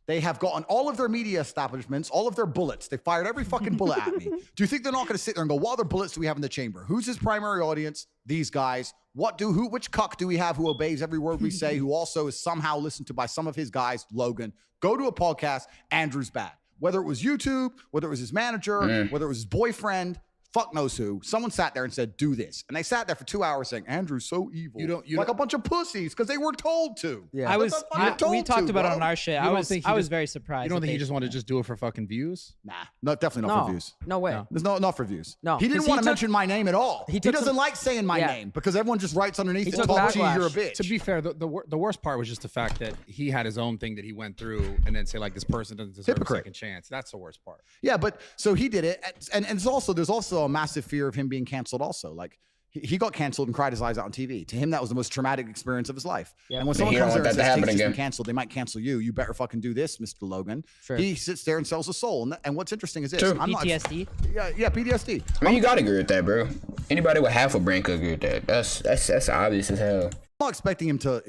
They have gotten all of their media establishments, all of their bullets. They fired every fucking bullet at me. Do you think they're not going to sit there and go, what other bullets do we have in the chamber? Who's his primary audience? These guys. Which cuck do we have who obeys every word we say, who also is somehow listened to by some of his guys? Logan. Go to a podcast. Andrew's bad. Whether it was YouTube, whether it was his manager, whether it was his boyfriend, fuck knows who. Someone sat there and said, do this. And they sat there for 2 hours saying, Andrew's so evil. You like don't- a bunch of pussies because they were told to. Yeah. I But was that's what you're we told talked to, about it bro. on our shit. You I don't was think he I was just- very surprised. You don't that think he they- just wanted to just do it for fucking views? Nah, definitely not for views. No way. No. There's not for views. No, he didn't 'cause he want to took- mention my name at all. He took doesn't some- like saying my Yeah. name because everyone just writes underneath He it, took "Talk to you, backlash. you're a bitch." To be fair, the worst part was just the fact that he had his own thing that he went through, and then say like this person doesn't deserve Hypocrite. a second chance. That's the worst part. Yeah, but so he did it, and there's also a massive fear of him being canceled. Also, like he got canceled and cried his eyes out on TV. To him, that was the most traumatic experience of his life. Yeah. And when But someone he don't comes there want and that to says, happen "Tate's just been again." canceled, they might cancel you. You better fucking do this, Mr. Logan." Sure. He sits there and sells his soul. And what's interesting is this: True. I'm not- PTSD. yeah, PTSD. I mean, you gotta agree with that, bro. Anybody with half a brain could agree with that. That's obvious as hell. I'm not expecting him to.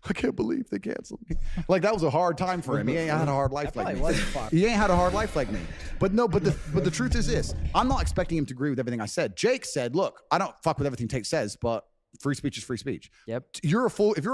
I can't believe they canceled me. Like that was a hard time for him. He ain't had a hard life like me. He ain't had a hard life like me. But the truth is this: I'm not expecting him to agree with everything I said. Jake said, "Look, I don't fuck with everything Tate says, but free speech is free speech." Yep. If you're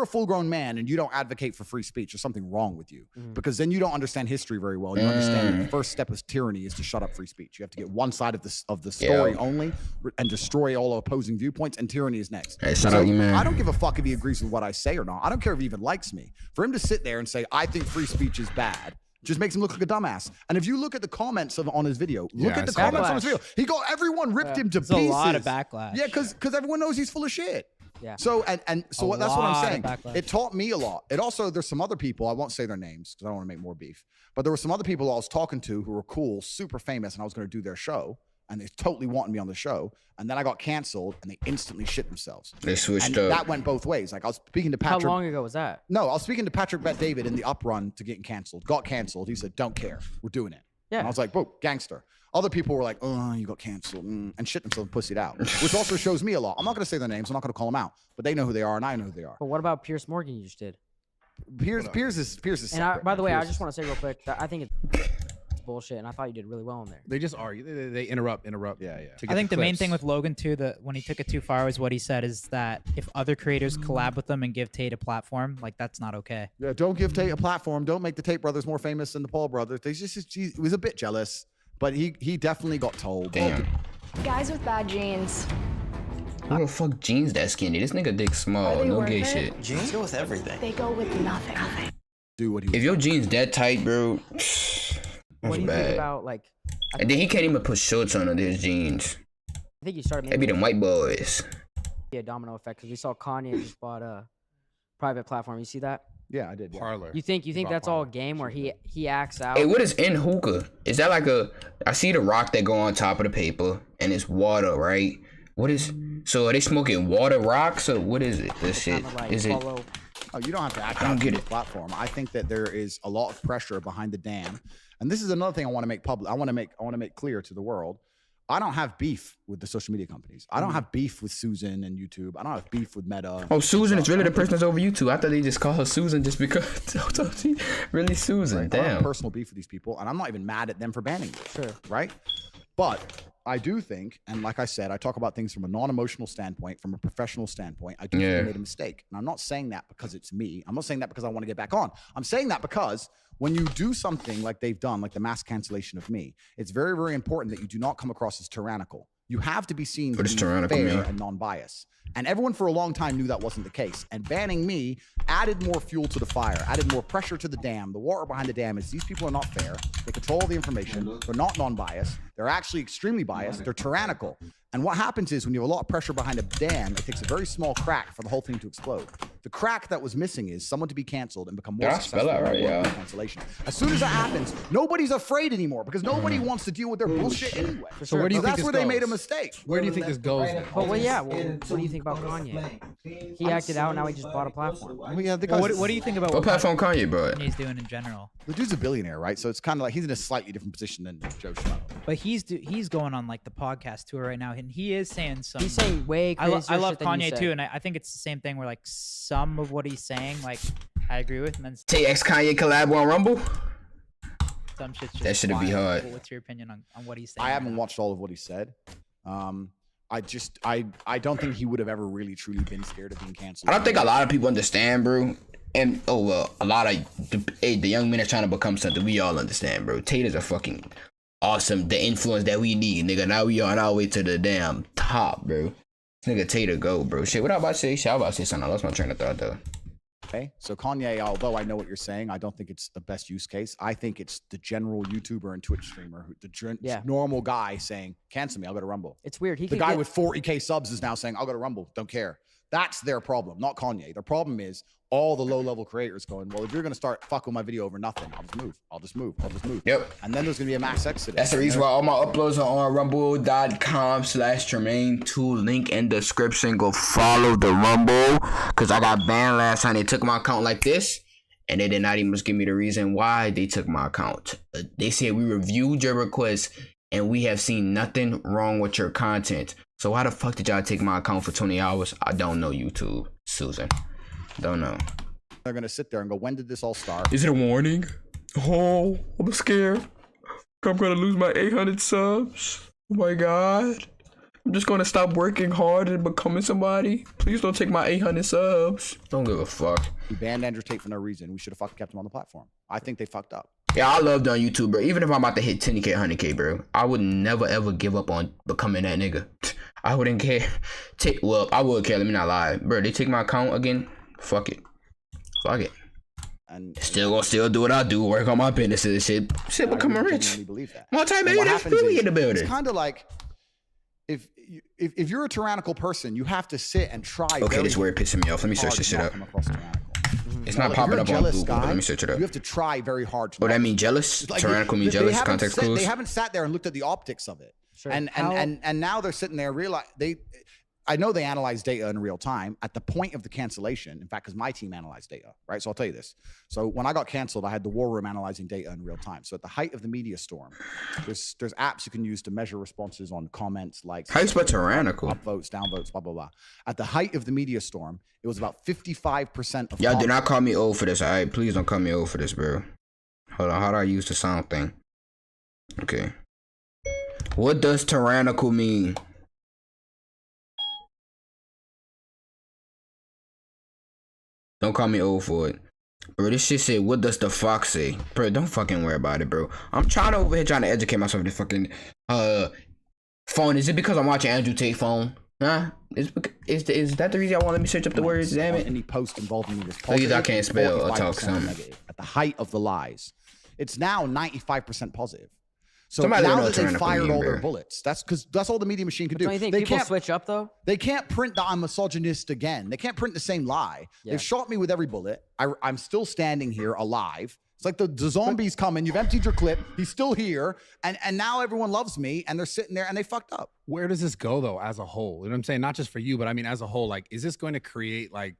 a full grown man and you don't advocate for free speech, there's something wrong with you because then you don't understand history very well. You understand that the first step of tyranny is to shut up free speech. You have to get one side of the story Yeah. only and destroy all opposing viewpoints, and tyranny is next. Hey, shout out you, man. I don't give a fuck if he agrees with what I say or not. I don't care if he even likes me. For him to sit there and say, I think free speech is bad, just makes him look like a dumbass. And if you look at the comments on his video, look Yeah, at the I saw comments that. on his video. He got everyone ripped him to There's a pieces. lot of backlash. Yeah, because everyone knows he's full of shit. Yeah. So and so A what, that's what I'm lot of saying. backlash. It taught me a lot. It also there's some other people, I won't say their names because I don't want to make more beef. But there were some other people I was talking to who were cool, super famous, and I was going to do their show. And they totally wanted me on the show. And then I got canceled and they instantly shit themselves. They switched And up. that went both ways. Like I was speaking to How Patrick. long ago was that? No, I was speaking to Patrick Bet David in the up run to getting canceled. Got canceled. He said, "Don't care. We're doing it." Yeah. And I was like, "Whoa, gangster." Other people were like, "Oh, you got canceled," and shit themselves and pussied out, which also shows me a lot. I'm not going to say their names. I'm not going to call them out, but they know who they are and I know who they are. But what about Pierce Morgan? You just did. Piers is And separate, by the way, man. I Piers just is- want to say real quick that I think it's bullshit, and I thought you did really well in there. They just argue. They interrupt. Yeah. to I get think the main clips. thing with Logan too, that when he took it too far, is what he said is that if other creators collab with them and give Tate a platform, like that's not okay. Yeah, don't give Tate a platform. Don't make the Tate brothers more famous than the Paul brothers. He was a bit jealous, but he definitely got told. Damn. Guys with bad genes. Who the fuck jeans that skinny? This nigga dick Are small. they No worth gay it? shit. Jeans go with everything. They go with nothing. Do what he was If your jeans that tight, bro, What that's do you think bad. about like? And then he can't even put shorts on under his jeans. I think you started They be maybe them white boys. a domino effect because we saw Kanye just bought a private platform. You see that? Yeah, I did. Yeah. Parlor. You think Bought that's all a Parler. game where he acts out? Hey, what is in hookah? Is that like a? I see the rock that go on top of the paper, and it's water, right? What is? So are they smoking water rocks, or what is it? This shit Kinda like is it? follow- Oh, you don't have to act I don't out get to the it. platform. I think that there is a lot of pressure behind the dam, and this is another thing I want to make public. I want to make clear to the world. I don't have beef with the social media companies. I don't have beef with Susan and YouTube. I don't have beef with Meta. Oh, Susan is really the person that's over YouTube. I thought they just call her Susan just because. Really, Susan. Right? I don't have Damn. personal beef with these people, and I'm not even mad at them for banning me. Sure. Right? But I do think, and like I said, I talk about things from a non-emotional standpoint, from a professional standpoint. I do think they made a mistake. And I'm not saying that because it's me. I'm not saying that because I want to get back on. I'm saying that because when you do something like they've done, like the mass cancellation of me, it's very, very important that you do not come across as tyrannical. You have to be seen to be fair and non-biased. And everyone for a long time knew that wasn't the case. And banning me added more fuel to the fire, added more pressure to the dam. The water behind the dam is these people are not fair. They control all the information. They're not non-biased. They're actually extremely biased. They're tyrannical. And what happens is when you have a lot of pressure behind a dam, it takes a very small crack for the whole thing to explode. The crack that was missing is someone to be canceled and become more successful in cancellation. As soon as that happens, nobody's afraid anymore because nobody wants to deal with their bullshit anyway. So where do you think that's where they made a mistake. Where do you think this goes? Oh, well, yeah. Well, what do you think about Kanye? He acted out. Now he just bought a platform. What do you think about What platform Kanye brought? Kanye's doing in general? The dude's a billionaire, right? So it's kind of like he's in a slightly different position than Joe Schmo. But he's going on like the podcast tour right now, and he is saying some. He's saying way crazier I love shit than you Kanye said. too, and I think it's the same thing where like some of what he's saying, like I agree with, and then TATE X Kanye collab on Rumble? some shit's just That shouldn't be wild. hard. What's your opinion on what he's saying? I haven't watched all of what he said. I don't think he would have ever really truly been scared of being canceled. I don't think a lot of people understand, bro. And a lot of the young men are trying to become something. We all understand, bro. Tate is a fucking awesome, the influence that we need, nigga. Now we on our way to the damn top, bro. This nigga Tate go, bro. Shit, what I about to say? Shit, I about to say something. I lost my train of thought though. Okay, so Kanye, although I know what you're saying, I don't think it's the best use case. I think it's the general YouTuber and Twitch streamer, normal guy saying, cancel me, I'll go to Rumble. It's weird. The guy with 40K subs is now saying, I'll go to Rumble, don't care. That's their problem, not Kanye. Their problem is all the low-level creators going, well, if you're going to start fucking my video over nothing, I'll just move. Yep. And then there's going to be a mass exodus. That's the reason why all my uploads are on rumble.com/Tremaine2. Link in description. Go follow the Rumble. Because I got banned last time. They took my account like this. And they did not even give me the reason why they took my account. They said we reviewed your request and we have seen nothing wrong with your content. So why the fuck did y'all take my account for 20 hours? I don't know, YouTube. Susan. Don't know. They're going to sit there and go, when did this all start? Is it a warning? Oh, I'm scared. I'm going to lose my 800 subs. Oh my God. I'm just going to stop working hard and becoming somebody. Please don't take my 800 subs. Don't give a fuck. We banned Andrew Tate for no reason. We should have fucking kept him on the platform. I think they fucked up. Yeah, I loved on YouTube, bro. Even if I'm about to hit 10K, 100K, bro, I would never ever give up on becoming that nigga. I wouldn't care. Well, I would care. Let me not lie, bro. They take my account again. Fuck it. And still gonna do what I do. Work on my businesses. Shit, becoming rich. Multi-millionaire Peewee in the building. It's kind of like if you're a tyrannical person, you have to sit and try. Okay, this word pissing me off. Let me search this shit up. It's not popping up on Google, but let me search it up. You have to try very hard. Oh, that mean jealous? Like, tyrannical mean jealous? Context clues? They haven't sat there and looked at the optics of it. Sure. And now they're sitting there I know they analyze data in real time at the point of the cancellation. In fact, because my team analyzed data, right? So I'll tell you this. So when I got canceled, I had the war room analyzing data in real time. So at the height of the media storm, there's apps you can use to measure responses on comments, likes. How you spell tyrannical? Upvotes, downvotes, blah, blah, blah. At the height of the media storm, it was about 55% of y'all do not call me old for this, all right? Please don't call me old for this, bro. Hold on, how do I use the sound thing? Okay. What does tyrannical mean? Don't call me old for it. Bro, this shit said, what does the fox say? Bro, don't fucking worry about it, bro. I'm trying to educate myself with the fucking phone. Is it because I'm watching Andrew Tate phone? Huh? Is that the reason I want to let me search up the words? Damn it. Any post involving me was please, I can't spell or talk something. At the height of the lies. It's now 95% positive. So somebody now that they fired all their bullets, that's because that's all the media machine can do. Don't you think they people can't switch up though? They can't print that I'm misogynist again. They can't print the same lie. Yeah. They've shot me with every bullet. I'm still standing here alive. It's like the zombies coming. You've emptied your clip. He's still here, and now everyone loves me, and they're sitting there and they fucked up. Where does this go though, as a whole? You know what I'm saying? Not just for you, but I mean as a whole. Like, is this going to create like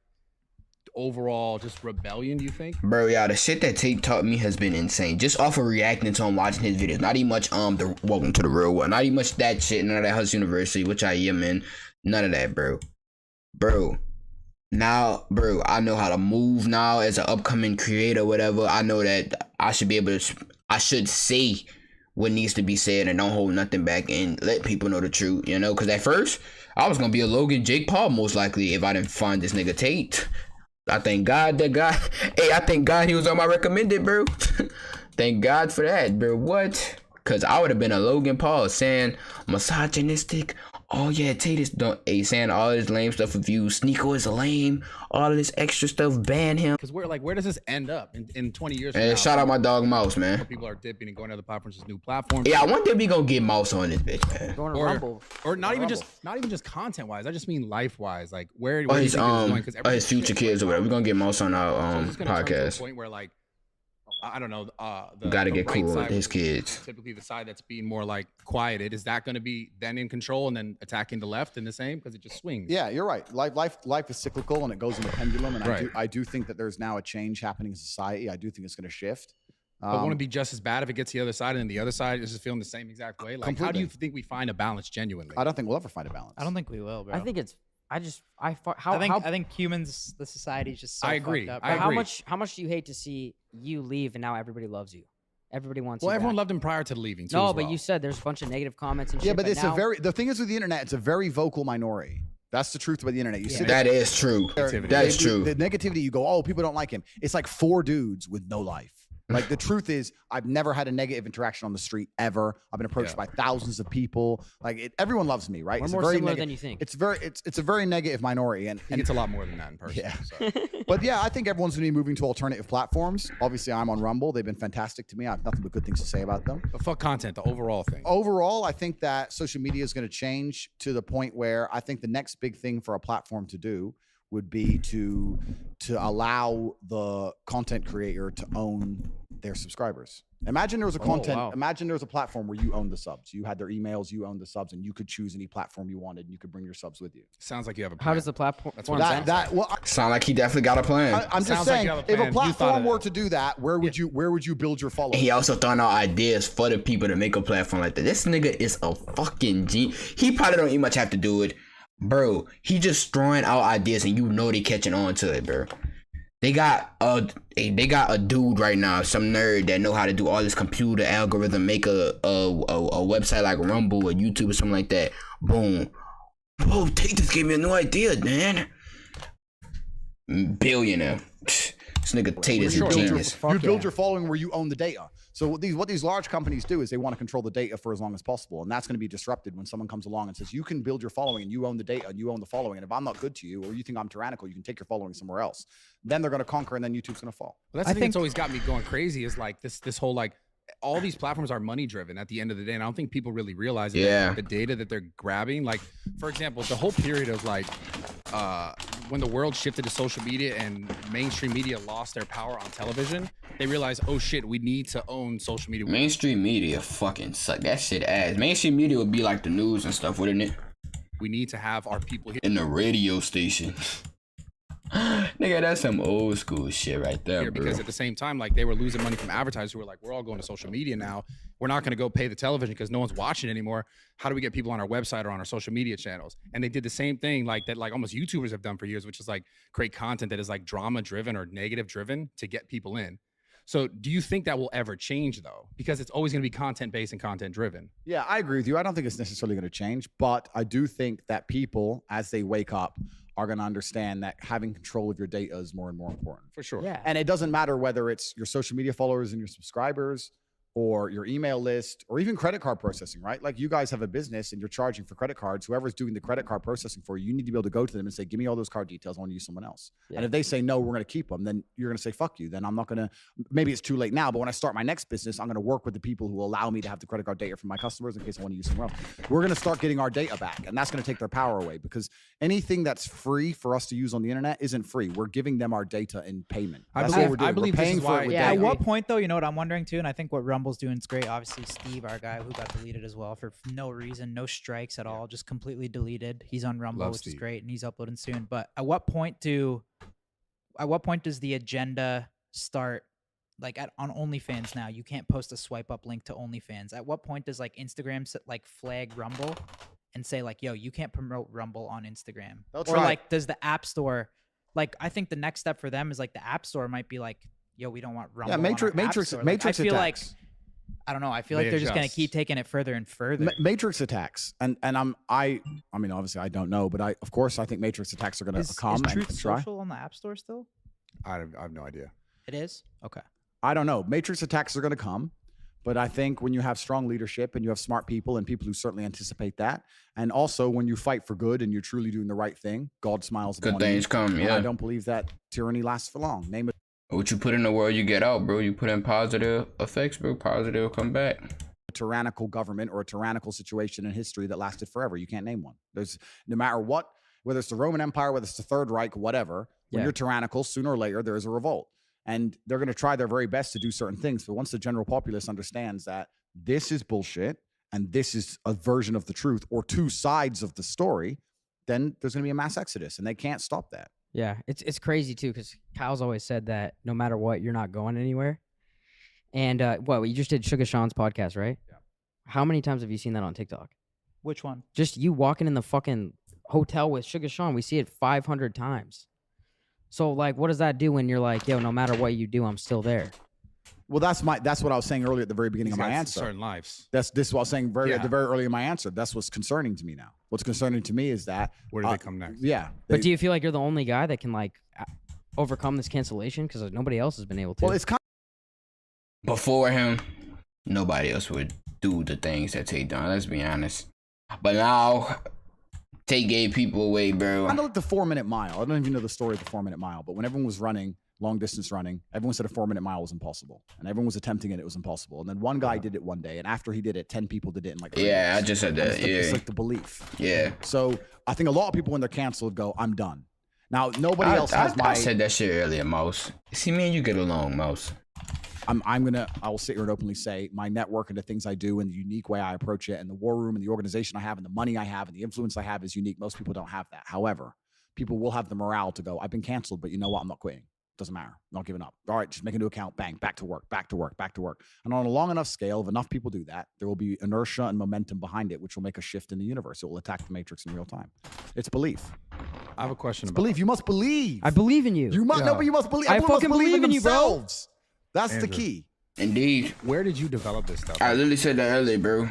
overall just rebellion, you think? Bro, yeah, the shit that Tate taught me has been insane. Just off of reacting to him, watching his videos. Not even much the Welcome to the Real World. Not even much that shit. None of that Hustle University, which I am in. None of that, bro. Bro. Now, bro, I know how to move now as an upcoming creator, whatever. I know that I should be able to, I should say what needs to be said and don't hold nothing back and let people know the truth, you know? Because at first, I was going to be a Logan Jake Paul, most likely, if I didn't find this nigga Tate. I thank God that guy, hey, I thank God he was on my recommended, bro. Thank God for that, bro. What? Because I would have been a Logan Paul saying misogynistic. Oh yeah, Tate is saying all this lame stuff with you. Sneeko is lame. All of this extra stuff, ban him. Because where does this end up in 20 years from Hey, now? shout out my dog Mouse, man. People are dipping and going to other platforms, just new platforms. Yeah, I wonder if we gonna get Mouse on this bitch, man. Going to Rumble. Or not even just content wise. I just mean life wise. Like where Or do you his think this is going? 'Cause his future shit, kids or whatever. We're gonna get Mouse on our so it's gonna turn to a podcast. point where like I don't know. Gotta the get right cool with side, his which is kids. Typically, the side that's being more like quieted, is that going to be then in control and then attacking the left in the same because it just swings? Yeah, you're right. Life is cyclical and it goes in a pendulum. And Right. I do think that there's now a change happening in society. I do think it's going to shift. But won't it be just as bad if it gets to the other side and then the other side is just feeling the same exact way? Like, how do you think we find a balance genuinely? I don't think we'll ever find a balance. I don't think we will, bro. I think it's. I think humans, the society's just so I agree. fucked up. I How agree. much do you hate to see you leave and now everybody loves you? Everybody wants you. Well, everyone back. loved him prior to leaving. Too, No, as but well. you said there's a bunch of negative comments and shit. Yeah, but it's now, the thing is with the internet, it's a very vocal minority. That's the truth about the internet. You sit That is true. there, That is true. The negativity, you go, oh, people don't like him. It's like 4 dudes with no life. Like the truth is, I've never had a negative interaction on the street ever. I've been approached by thousands of people. Like everyone loves me, right? We're It's more a very similar than you think. It's a very negative minority, and He gets a lot more than that in person. Yeah. So. but yeah, I think everyone's gonna be moving to alternative platforms. Obviously, I'm on Rumble. They've been fantastic to me. I have nothing but good things to say about them. But fuck content, the overall thing. Overall, I think that social media is going to change to the point where I think the next big thing for a platform to do would be to allow the content creator to own their subscribers. Imagine there was imagine there was a platform where you owned the subs. You had their emails, you owned the subs, and you could choose any platform you wanted, and you could bring your subs with you. Sounds like you have a plan. How does the platform? That's what Sound like he definitely got a plan. I'm just Sounds like saying, you have a if plan. a You thought platform of were that. to do that, where would you build your following? He also throwing out ideas for the people to make a platform like that. This nigga is a fucking G. He probably don't even much have to do it, bro. He just throwing out ideas, and you know they catching on to it, bro. They got a dude right now, some nerd that know how to do all this computer algorithm, make a website like Rumble or YouTube or something like that. Boom. Whoa, Tate just gave me a new idea, man. Billionaire. This nigga Tate is a genius. You build your following where you own the data. So what these large companies do is they want to control the data for as long as possible, and that's going to be disrupted when someone comes along and says you can build your following and you own the data and you own the following, and if I'm not good to you or you think I'm tyrannical, you can take your following somewhere else. Then they're going to conquer, and then YouTube's going to fall. Well, that's the thing that's always got me going crazy is like this whole like all these platforms are money driven at the end of the day, and I don't think people really realize that the data that they're grabbing. Like for example, the whole period of like when the world shifted to social media and mainstream media lost their power on television, they realized, oh shit, we need to own social media. Mainstream media fucking suck. That shit ass. Mainstream media would be like the news and stuff, wouldn't it? We need to have our people here. In the radio station. Nigga, that's some old school shit right there, bro. Because at the same time, like they were losing money from advertisers who were like, we're all going to social media now. We're not going to go pay the television because no one's watching anymore. How do we get people on our website or on our social media channels? And they did the same thing like that, like almost YouTubers have done for years, which is like create content that is like drama driven or negative driven to get people in. So do you think that will ever change though? Because it's always going to be content based and content driven. Yeah, I agree with you. I don't think it's necessarily going to change, but I do think that people, as they wake up, are going to understand that having control of your data is more and more important. For sure. Yeah. And it doesn't matter whether it's your social media followers and your subscribers or your email list or even credit card processing, right? Like you guys have a business and you're charging for credit cards. Whoever's doing the credit card processing for you, you need to be able to go to them and say, give me all those card details. I want to use someone else. Yeah. And if they say, no, we're going to keep them, then you're going to say, fuck you. Then I'm not going to, maybe it's too late now, but when I start my next business, I'm going to work with the people who allow me to have the credit card data from my customers in case I want to use somewhere else. We're going to start getting our data back, and that's going to take their power away because anything that's free for us to use on the internet isn't free. We're giving them our data in payment. That's what we're doing. I believe we're this paying is for why- it with Yeah, data. at what point though, you know what I'm wondering too, and I think what Rumble's doing is great. Obviously, Steve, our guy who got deleted as well for no reason, no strikes at all, just completely deleted. He's on Rumble, Love which is Steve. great, and he's uploading soon. But at what point do at what point does the agenda start? Like on OnlyFans now, you can't post a swipe up link to OnlyFans. At what point does like Instagram like flag Rumble and say like, yo, you can't promote Rumble on Instagram? They'll Or try. like, does the App Store, like, I think the next step for them is like the App Store might be like, yo, we don't want Rumble. Yeah, on our App Store. Like, Matrix I feel attacks. like, I don't know. I feel like they're just gonna keep taking it further and further. Matrix attacks, and I mean, obviously I don't know, but I think Matrix attacks are going to come. Is and Truth try. Social on the App Store still? I have no idea. It is? Okay. I don't know. Matrix attacks are going to come, but I think when you have strong leadership and you have smart people and people who certainly anticipate that, and also when you fight for good and you're truly doing the right thing, God smiles upon you. Good things come, And yeah. I don't believe that tyranny lasts for long. Name it. What you put in the world, you get out, bro. You put in positive effects, bro. Positive come back. A tyrannical government or a tyrannical situation in history that lasted forever. You can't name one. There's no matter what, whether it's the Roman Empire, whether it's the Third Reich, whatever, when Yeah. you're tyrannical, sooner or later, there is a revolt. And they're going to try their very best to do certain things. But once the general populace understands that this is bullshit and this is a version of the truth or two sides of the story, then there's going to be a mass exodus and they can't stop that. Yeah, it's crazy too because Kyle's always said that no matter what, you're not going anywhere. And you just did Sugar Sean's podcast, right? Yeah. How many times have you seen that on TikTok? Which one? Just you walking in the fucking hotel with Sugar Sean. We see it 500 times. So like, what does that do when you're like, yo, no matter what you do, I'm still there? Well, that's what I was saying earlier at the very beginning of my answer. Certain lives. This is what I was saying at the Yeah. very early in my answer. That's what's concerning to me now. What's concerning to me is that Where do they come next? Yeah. But do you feel like you're the only guy that can like overcome this cancellation because nobody else has been able to? Well, it's kind Before him, nobody else would do the things that Tate done. Let's be honest. But now, Tate gave people away, bro. of like the 4-minute mile. I don't even know the story of the 4-minute mile, but when everyone was running, long distance running, everyone said a 4-minute mile was impossible. And everyone was attempting it was impossible. And then one guy did it one day. And after he did it, 10 people did it in like 3 Yeah, days. I just said And that. it's Yeah. like the belief. Yeah. So I think a lot of people when they're canceled go, I'm done. Now, nobody else has I said that shit earlier, Mouse. See, me and you get along, Mouse. I will sit here and openly say my network and the things I do and the unique way I approach it and the war room and the organization I have and the money I have and the influence I have is unique. Most people don't have that. However, people will have the morale to go, I've been canceled, but you know what? I'm not quitting. Doesn't matter. I'm not giving up. All right, just make a new account. Bang, back to work, back to work, back to work. And on a long enough scale, if enough people do that, there will be inertia and momentum behind it, which will make a shift in the universe. It will attack the matrix in real time. It's belief. I have a question about Belief. You must believe. I believe in you. You must no, but you must believe. I Everyone must fucking believe in you, bro. themselves. That's the Andrew. key. Indeed. Where did you develop this stuff? I literally said that earlier, bro.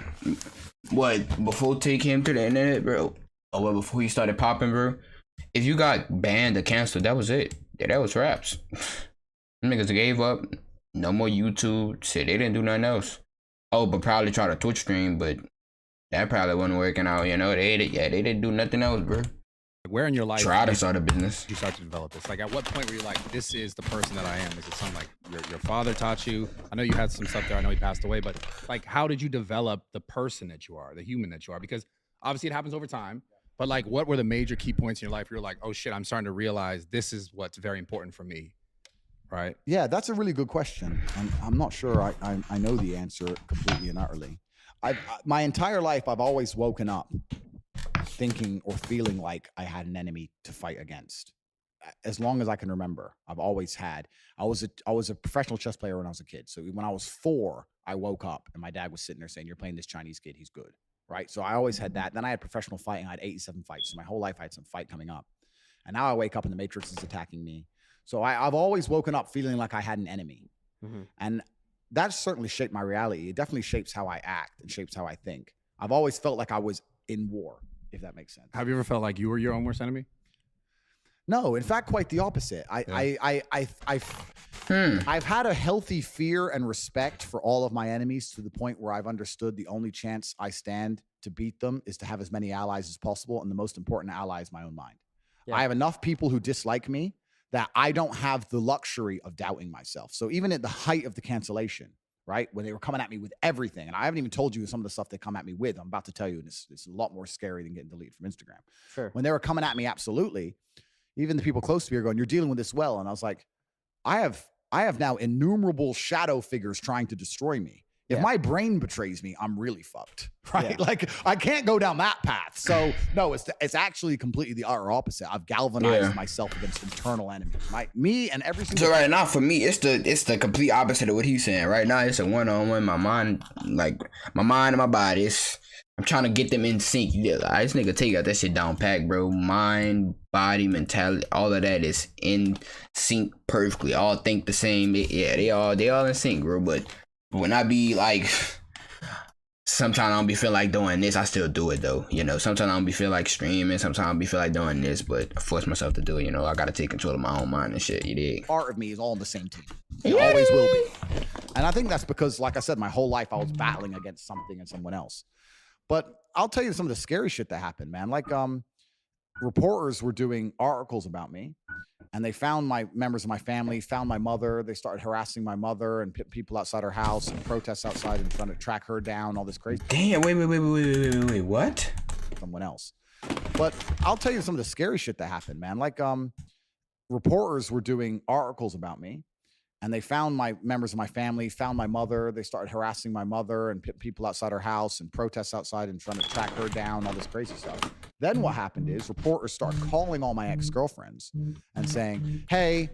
What, before Tate came to the internet, bro? Or what, before he started popping, bro? If you got banned or canceled, that was it. Yeah, that was raps. Niggas gave up. No more YouTube. Shit, they didn't do nothing else. Oh, but probably try to Twitch stream, but that probably wasn't working out, you know? They didn't do nothing else, bro. Where in your life Try to did start a business. you start to develop this? Like, at what point were you like, this is the person that I am? Is it something like your father taught you? I know you had some stuff there. I know he passed away, but like, how did you develop the person that you are, the human that you are? Because obviously it happens over time, but like, what were the major key points in your life where you're like, oh shit, I'm starting to realize this is what's very important for me, right? Yeah, that's a really good question. I'm not sure I know the answer completely and utterly. My entire life, I've always woken up thinking or feeling like I had an enemy to fight against. As long as I can remember, I've always had. I was a professional chess player when I was a kid. So when I was 4, I woke up and my dad was sitting there saying, "You're playing this Chinese kid. He's good." Right. So I always had that. Then I had professional fighting. I had 87 fights. So my whole life I had some fight coming up. And now I wake up and the Matrix is attacking me. So I've always woken up feeling like I had an enemy. Mm-hmm. And that certainly shaped my reality. It definitely shapes how I act and shapes how I think. I've always felt like I was in war, if that makes sense. Have you ever felt like you were your own worst enemy? No, in fact, quite the opposite. I've had a healthy fear and respect for all of my enemies to the point where I've understood the only chance I stand to beat them is to have as many allies as possible. And the most important ally is my own mind. Yeah. I have enough people who dislike me that I don't have the luxury of doubting myself. So even at the height of the cancellation, right, when they were coming at me with everything, and I haven't even told you some of the stuff they come at me with, I'm about to tell you, and it's a lot more scary than getting deleted from Instagram. Sure. When they were coming at me, absolutely, even the people close to me are going, "You're dealing with this well." And I was like, I have now innumerable shadow figures trying to destroy me. If Yeah. my brain betrays me, I'm really fucked, right? Like I can't go down that path. So no, it's actually completely the utter opposite. I've galvanized myself against internal enemies, me and every single. So right now for me, it's the complete opposite of what he's saying. Right now, it's a one-on-one. My mind and my body. I'm trying to get them in sync. Yeah, this nigga take out that shit down pack, bro. Mind, body, mentality, all of that is in sync perfectly. All think the same. They all in sync, bro. But when I be like, sometimes I don't be feel like doing this, I still do it though. You know, sometimes I don't be feel like streaming. Sometimes I don't be feel like doing this, but I force myself to do it. You know, I gotta take control of my own mind and shit. You dig? Part of me is all on the same team. It always will be. And I think that's because, like I said, my whole life I was battling against something and someone else. But I'll tell you some of the scary shit that happened, man. Like, reporters were doing articles about me, and they found my members of my family, found my mother. They started harassing my mother and people outside her house and protests outside and trying to track her down, all this crazy. Damn, wait, what? Someone else. But I'll tell you some of the scary shit that happened, man. Like, reporters were doing articles about me, and they found my members of my family, found my mother. They started harassing my mother and people outside her house and protests outside and trying to track her down, all this crazy stuff. Then what happened is reporters start calling all my ex-girlfriends and saying, hey,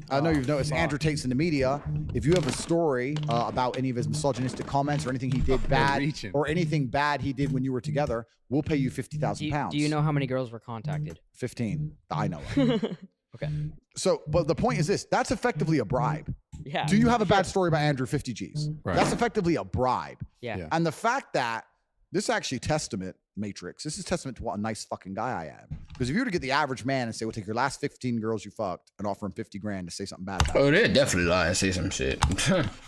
I know you've noticed Andrew Tate's in the media. If you have a story about any of his misogynistic comments or anything he did bad or anything bad he did when you were together, we'll pay you 50,000 pounds. Do you know how many girls were contacted? 15. I know it. Okay. So, but the point is this, that's effectively a bribe. Yeah. Do you have a bad story about Andrew 50 G's? Right. That's effectively a bribe. Yeah. And the fact that this actually testament to what a nice fucking guy I am. Because if you were to get the average man and say, we'll take your last 15 girls you fucked and offer him 50 grand to say something bad about Oh, they'd definitely lie and say some shit.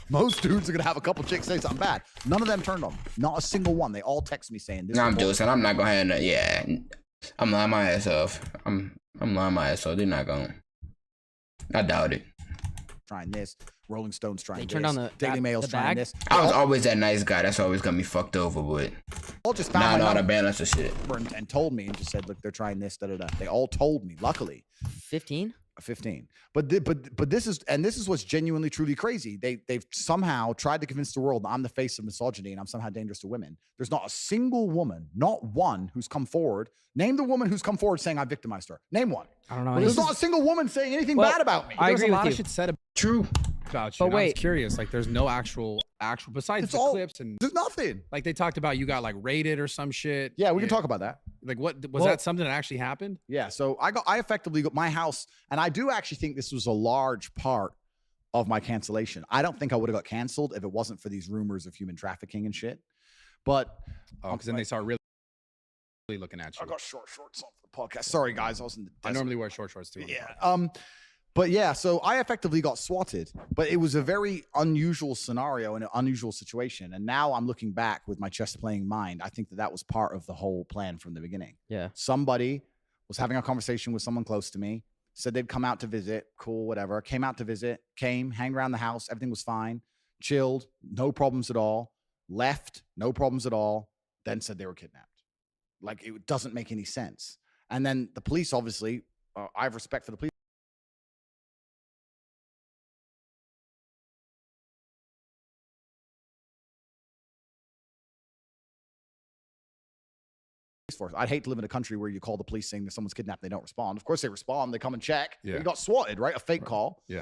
most dudes are going to have a couple chicks say something bad. None of them turned on me. Not a single one. They all text me saying this. No, I'm joking. I'm not gonna have no. Yeah, I'm lying my ass off. I'm lying my ass off. They're not gonna. I doubt it. Trying this. Rolling Stones trying They this. turned on the Daily Mail's the trying bag? this. I was always that nice guy. That's always got me fucked over, but All just found now my the number balance of shit. and told me and just said, look, they're trying this, da da da. They all told me, luckily. 15? 15. But this is what's genuinely truly crazy. They've somehow tried to convince the world that I'm the face of misogyny and I'm somehow dangerous to women. There's not a single woman, not one, who's come forward. Name the woman who's come forward saying I victimized her. Name one. I don't know. There's not a single woman saying anything Well, bad about me. I There's agree a with lot you. of shit said True. about you. But and I was wait. curious. Like, there's no actual besides It's the all- clips and There's nothing. like they talked about you got like raided or some shit. Yeah, we can talk about that. Like, what was Well- that something that actually happened? Yeah, so I effectively got my house, and I do actually think this was a large part of my cancellation. I don't think I would have got canceled if it wasn't for these rumors of human trafficking and shit. But Because then they start really looking at you. I got short shorts on for the podcast. Sorry, guys, I was in the I desert. normally wear short shorts too. on the Yeah. podcast. But yeah, so I effectively got swatted, but it was a very unusual scenario and an unusual situation. And now I'm looking back with my chess playing mind. I think that was part of the whole plan from the beginning. Yeah. Somebody was having a conversation with someone close to me, said they'd come out to visit, cool, whatever. Came out to visit, hang around the house, everything was fine, chilled, no problems at all. Left, no problems at all. Then said they were kidnapped. Like, it doesn't make any sense. And then the police, obviously, I have respect for the police force. I'd hate to live in a country where you call the police saying that someone's kidnapped, they don't respond. Of course they respond, they come and check. Yeah. He got swatted, right? A fake call. Yeah.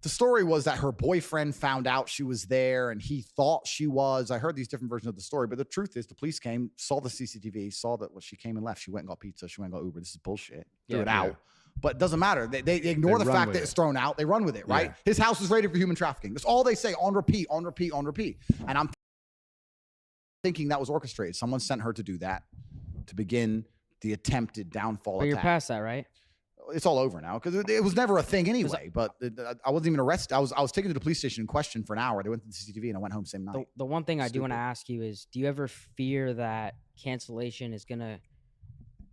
The story was that her boyfriend found out she was there and he thought she was. I heard these different versions of the story, but the truth is the police came, saw the CCTV, saw that she came and left. She went and got pizza. She went and got Uber. This is bullshit. Threw it out. But it doesn't matter. They ignore They the run fact with that it. it's thrown out. They run with it, right? His house was raided for human trafficking. That's all they say on repeat, on repeat, on repeat. And I'm thinking that was orchestrated. Someone sent her to do that to begin the attempted downfall But you're attack. past that, right? It's all over now because it was never a thing anyway. But I wasn't even arrested. I was taken to the police station in question for an hour. They went to the CCTV and I went home same night. The one thing I do want to Stupid. ask you is, do you ever fear that cancellation is gonna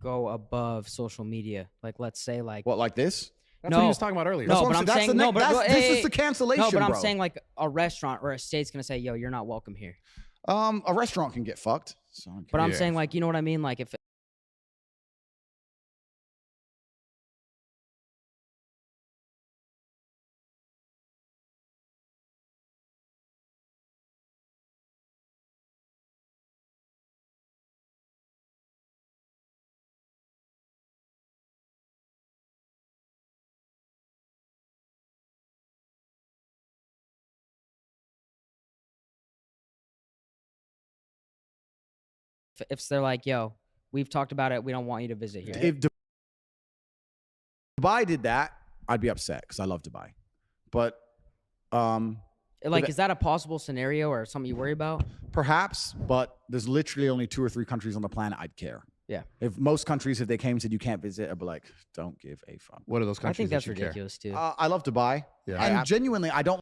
go above social media? Like, let's say, like, What, like this? That's No. what he was talking about earlier. No, That's what but I'm I'm saying. saying That's the no, next- but that's- hey, this is hey, the cancellation, no, but I'm bro. saying like a restaurant or a state's gonna say, "Yo, you're not welcome here." A restaurant can get fucked. So I don't But care. I'm Yeah. saying, like, you know what I mean? Like, if if they're like, yo, we've talked about it, we don't want you to visit here. If Dubai did that, I'd be upset because I love Dubai. But Like, is that a possible scenario or something you worry about? perhaps, but there's literally only 2 or 3 countries on the planet I'd care. Yeah. If most countries, if they came and said you can't visit, I'd be like, don't give a fuck. What are those I countries? think that's that you care? ridiculous too. I love Dubai. Yeah. And genuinely, I don't.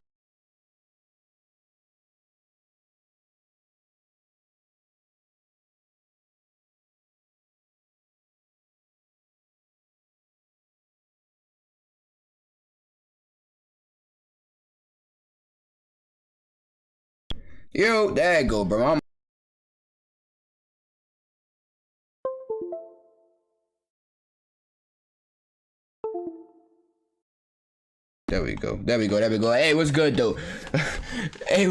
Yo, there you go, bro. There we go. There we go. There we go. Hey, what's good though? Hey,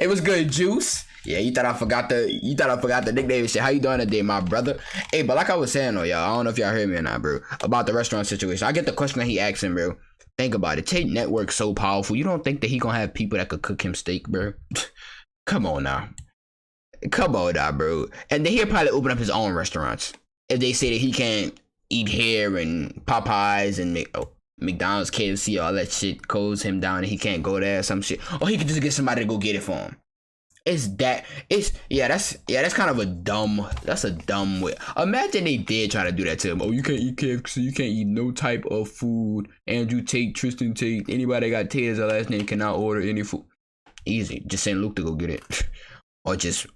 it was good, Juice. Yeah, you thought I forgot the nickname and shit. How you doing today, my brother? Hey, but like I was saying though, y'all, I don't know if y'all heard me or not, bro, about the restaurant situation. I get the question that he asking, bro. Think about it. TATE network so powerful. You don't think that he gonna have people that could cook him steak, bro? Come on now. Come on now, bro. And then he'll probably open up his own restaurants. If they say that he can't eat here and Popeyes and McDonald's, KFC, all that shit close him down and he can't go there or some shit. Or he could just get somebody to go get it for him. That's kind of a dumb way. Imagine they did try to do that to him. Oh, you can't eat KFC, you can't eat no type of food. Andrew Tate, Tristan Tate, anybody that got Tate as a last name cannot order any food. Easy. Just send Luke to go get it. Or just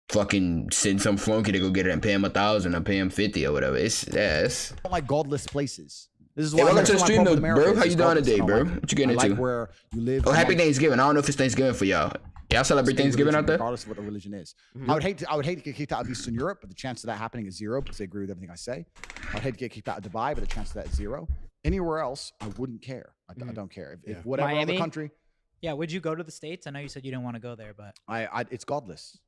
fucking send some flunky to go get it and pay him 1,000 or pay him 50 or whatever. It's I don't like godless places. This is Hey, why welcome to the my stream problem though, with America bro. is How you it's doing godless. today, I don't bro? like it. What you getting I into? like where you live. Oh, I happy like Thanksgiving. I don't know if it's Thanksgiving for y'all. Y'all celebrate state Thanksgiving religion, out there? regardless of what the religion is. I would hate to get kicked out of Eastern Europe, but the chance of that happening is 0 because they agree with everything I say. I'd hate to get kicked out of Dubai, but the chance of that is 0. Anywhere else, I wouldn't care. I don't care. If whatever Miami? other country, Yeah, would you go to the States? I know you said you didn't want to go there, but it's godless.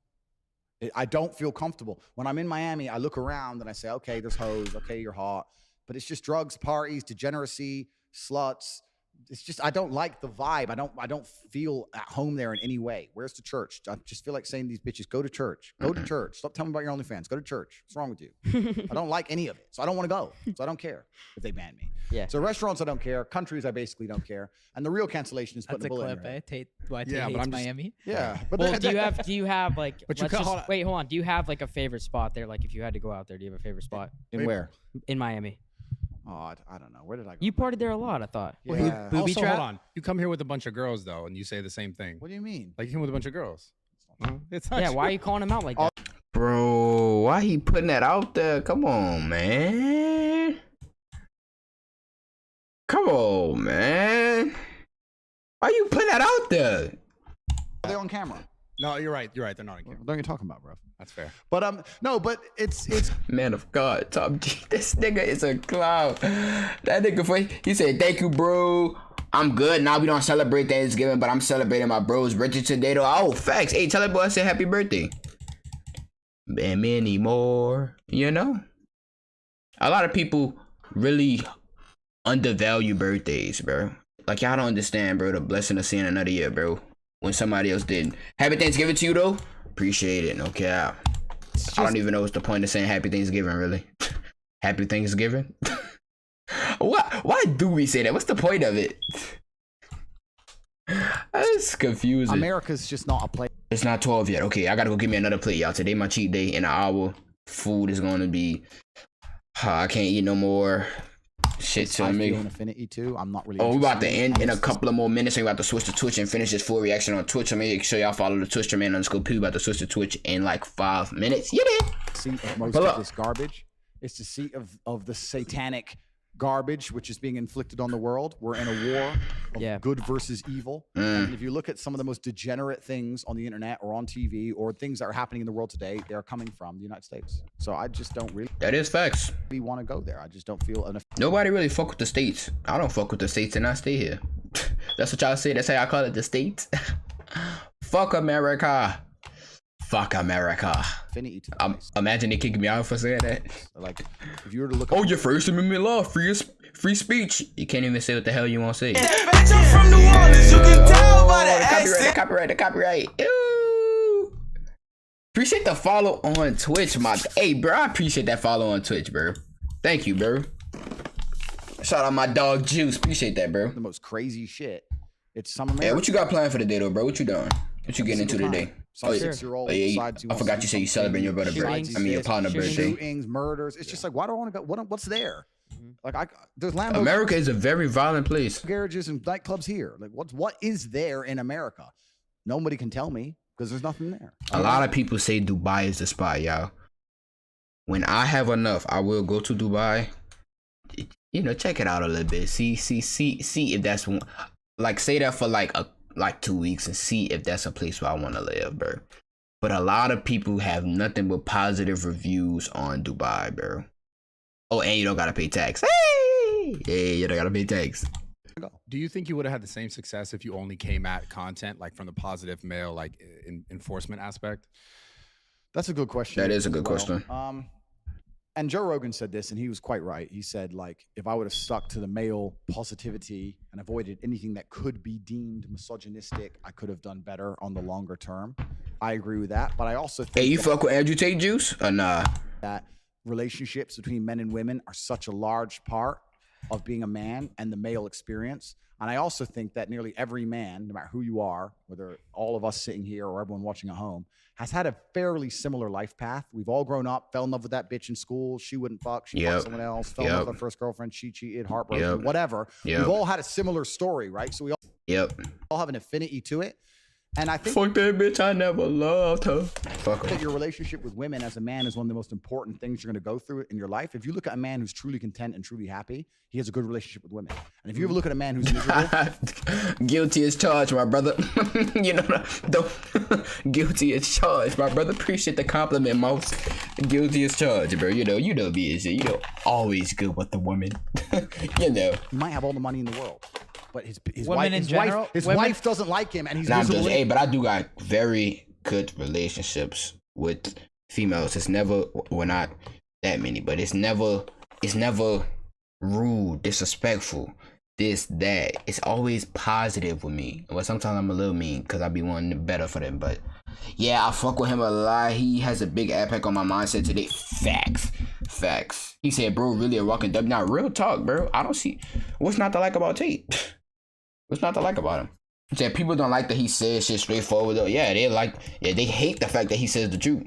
I don't feel comfortable. When I'm in Miami, I look around and I say, okay, there's hoes. Okay, you're hot. But it's just drugs, parties, degeneracy, sluts. It's just, I don't like the vibe. I don't feel at home there in any way. Where's the church? I just feel like saying to these bitches, go to church. Go to church. Stop telling me about your OnlyFans. Go to church. What's wrong with you? I don't like any of it. So I don't want to go. So I don't care if they ban me. Yeah. So restaurants, I don't care. Countries, I basically don't care. And the real cancellation is that's putting a a bullet in clip, your eh? head. Tate, why Tate Yeah, but hates I'm just- Miami. Yeah. But Well, that- do you have like? But you let's can't- just- hold on. wait, hold on. Do you have like a favorite spot there? Like if you had to go out there, do you have a favorite spot in where? in Miami? Oh, I don't know. Where did I go? You partied there a lot, I thought. Yeah. Booby Also, trap? hold on. You come here with a bunch of girls though, and you say the same thing. What do you mean? Like you come with a bunch of girls. It's not Yeah, true. why are you calling him out like that? Bro, why he putting that out there? Come on, man. Come on, man. Why you putting that out there? They're on camera. No, you're right. You're right. They're not on camera. What are you talking about, bro? That's fair. But no, but it's Man of God, Top G. This nigga is a clown. That nigga, he said, thank you, bro. I'm good. Now we don't celebrate Thanksgiving, but I'm celebrating my bro's birthday today, though. Oh, facts. Hey, tell that boy I said happy birthday. And many more, you know? A lot of people really undervalue birthdays, bro. Like, y'all don't understand, bro, the blessing of seeing another year, bro. When somebody else didn't. Happy Thanksgiving to you, though. Appreciate it. No cap. I don't even know what's the point of saying happy Thanksgiving, really. Happy Thanksgiving? Why do we say that? What's the point of it? That's confusing. America's just not a place. It's not 12 yet. Okay, I gotta go get me another plate, y'all. Today my cheat day. In an hour, food is gonna be. I can't eat no more. Shit to I me. feel an affinity too. I'm not really. Oh, we about to interested end it. in a couple of more minutes. We about to switch to Twitch and finish this full reaction on Twitch. So make sure y'all follow the Twitch Jermaine _Peewee. About to switch to Twitch in like 5 minutes. You did. Seat of most Pull of up. this garbage. It's the seat of the satanic garbage which is being inflicted on the world. We're in a war of Yeah. good versus evil. And if you look at some of the most degenerate things on the internet or on TV or things that are happening in the world today, they are coming from the United States. So I just don't really That is facts. want to go there. I just don't feel an Nobody really fuck with the states. I don't fuck with the states and I stay here. That's what y'all say. That's how y'all call it, the states. Fuck America. Fuck America. affinity to the place. Imagine they kicking me out for saying that. Like if you were to look Oh, your First Amendment law, free speech. You can't even say what the hell you want to say. Bitch, I'm from New Orleans, you can tell by the The accent. copyright. Ew. Appreciate the follow on Twitch, hey, bro. I appreciate that follow on Twitch, bro. Thank you, bro. Shout out my dog Juice. Appreciate that, bro. The most crazy shit. It's some American. Yeah, what you got planned for the day, though, bro? What you doing? What you getting into today? Some 6-year-old decides he I wants forgot to you do said you celebrating your brother birthday. Shootings. I mean, your partner birthday. shootings, murders. It's just like, why do I want to go? What's there? Like, there's Lambo America is a very violent place. garages and nightclubs here. Like, what is there in America? Nobody can tell me because there's nothing there. A lot of people say Dubai is the spot, y'all. When I have enough, I will go to Dubai. You know, check it out a little bit. See if that's one. Like, stay there for like 2 weeks and see if that's a place where I want to live, bro. But a lot of people have nothing but positive reviews on Dubai, bro. Oh, and you don't gotta pay tax. Hey, yeah, you don't gotta pay tax. Do you think you would have had the same success if you only came at content like from the positive male like enforcement aspect? That's a good question. That is a good as well. question. And Joe Rogan said this, and he was quite right. He said, like, if I would have stuck to the male positivity and avoided anything that could be deemed misogynistic, I could have done better on the longer term. I agree with that, but I also think Hey, you fuck with Andrew Tate Juice or nah? that relationships between men and women are such a large part of being a man and the male experience. And I also think that nearly every man, no matter who you are, whether all of us sitting here or everyone watching at home, has had a fairly similar life path. We've all grown up, fell in love with that bitch in school. She wouldn't fuck. She fucked someone else. Fell in love with her first girlfriend. She cheated, heartbroken, whatever. We've all had a similar story, right? So we all have an affinity to it. And I think Fuck that bitch, I never loved her. Fuck her. that your relationship with women as a man is one of the most important things you're going to go through in your life. If you look at a man who's truly content and truly happy, he has a good relationship with women. And if you ever look at a man who's miserable, Guilty as charged, my brother. You know, don't. Guilty as charged, my brother. Appreciate the compliment, most. Guilty as charged, bro. You know me and shit. You know, always good with the women. You know. he might have all the money in the world, but his Women wife, in his general- wife, his women- wife doesn't like him, and he's Nah, I'm miserable. just, hey, but I do got very good relationships with females. It's never, well, not that many, but it's never rude, disrespectful, this, that. It's always positive with me. Well, sometimes I'm a little mean because I be wanting better for them, but yeah, I fuck with him a lot. He has a big impact on my mindset today. Facts. He said, bro, really a walking W. Now, real talk, bro. I don't see what's not to like about Tate. What's not to like about him? He said people don't like that he says shit straightforward though. Yeah, they hate the fact that he says the truth.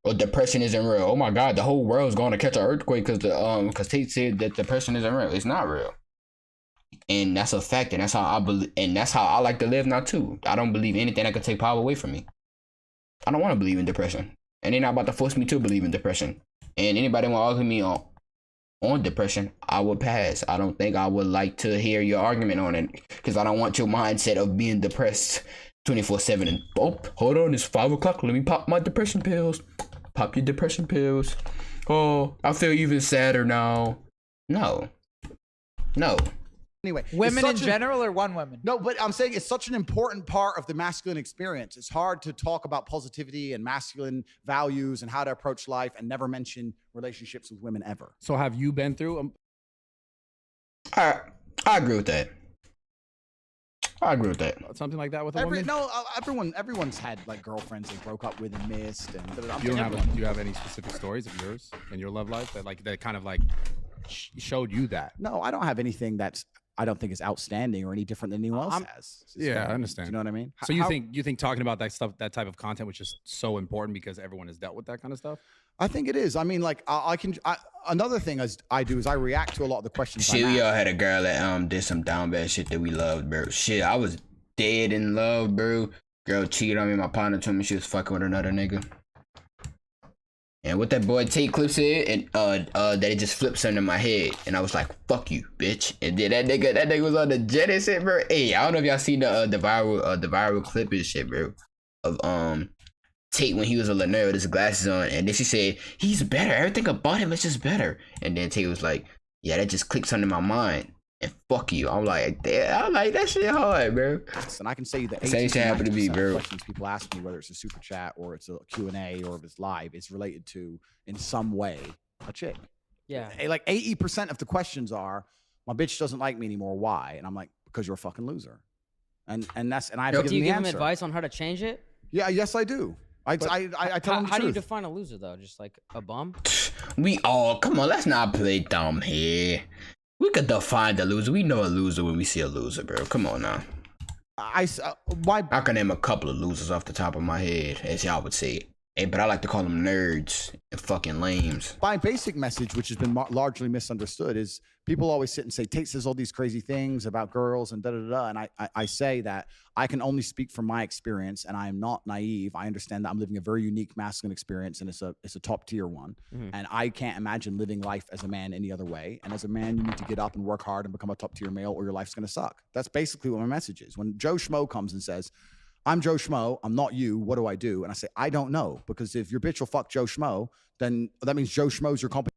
Or depression isn't real. Oh my God, the whole world's going to catch an earthquake because Tate said that depression isn't real. It's not real. And that's a fact, and that's how I believe, and that's how I like to live now too. I don't believe anything that could take power away from me. I don't want to believe in depression, and they're not about to force me to believe in depression. And anybody want to argue me on depression, I would pass. I don't think I would like to hear your argument on it because I don't want your mindset of being depressed 24/7. And oh, hold on, it's 5 o'clock. Let me pop my depression pills. Pop your depression pills. Oh, I feel even sadder now. No. Anyway, Women in general or one woman? No, but I'm saying it's such an important part of the masculine experience. It's hard to talk about positivity and masculine values and how to approach life and never mention relationships with women ever. So have you been through? I agree with that. Something like that with a woman? Everyone's had like girlfriends they broke up with and missed. And Do you have any specific stories of yours in your love life that kind of like showed you that? No, I don't have anything that's I don't think is outstanding or any different than anyone else has. Yeah, I understand. Do you know what I mean? So you think talking about that stuff, that type of content, which is so important because everyone has dealt with that kind of stuff? I think it is. I mean, like another thing I do is I react to a lot of the questions. Shit, we all had a girl that did some down bad shit that we loved, bro. Shit, I was dead in love, bro. Girl cheated on me. My partner told me she was fucking with another nigga. And what that boy Tate Clip said, and that it just flipped something in my head, and I was like, "Fuck you, bitch!" And then that nigga was on the jet and shit, bro. Hey, I don't know if y'all seen the viral clip and shit, bro, of Tate when he was a Lanier with his glasses on, and then she said he's better. Everything about him is just better. And then Tate was like, "Yeah, that just clicked something in my mind." And fuck you. I'm like, damn, I'm like, that shit hard, bro. And I can say that same shit happened to me, bro. Questions people ask me, whether it's a super chat or it's a Q&A or if it's live, it's related to in some way a chick. Yeah. Like 80% of the questions are, my bitch doesn't like me anymore. Why? And I'm like, because you're a fucking loser. And I have to give Do you them the give him answer. advice on how to change it? Yeah, yes, I do. I tell them the How do you truth. define a loser though? Just like a bum? We all come on. Let's not play dumb here. We could define the loser. We know a loser when we see a loser, bro. Come on now. Why? I can name a couple of losers off the top of my head, as y'all would say. Hey, but I like to call them nerds and fucking lames. My basic message, which has been largely misunderstood, is people always sit and say Tate says all these crazy things about girls and da da da. And I say that I can only speak from my experience, and I am not naive. I understand that I'm living a very unique masculine experience, and it's a top tier one. And I can't imagine living life as a man any other way. And as a man, you need to get up and work hard and become a top tier male, or your life's gonna suck. That's basically what my message is. When Joe Schmo comes and says, I'm Joe Schmo, I'm not you, what do I do? And I say, I don't know, because if your bitch will fuck Joe Schmo, then that means Joe Schmo's your company.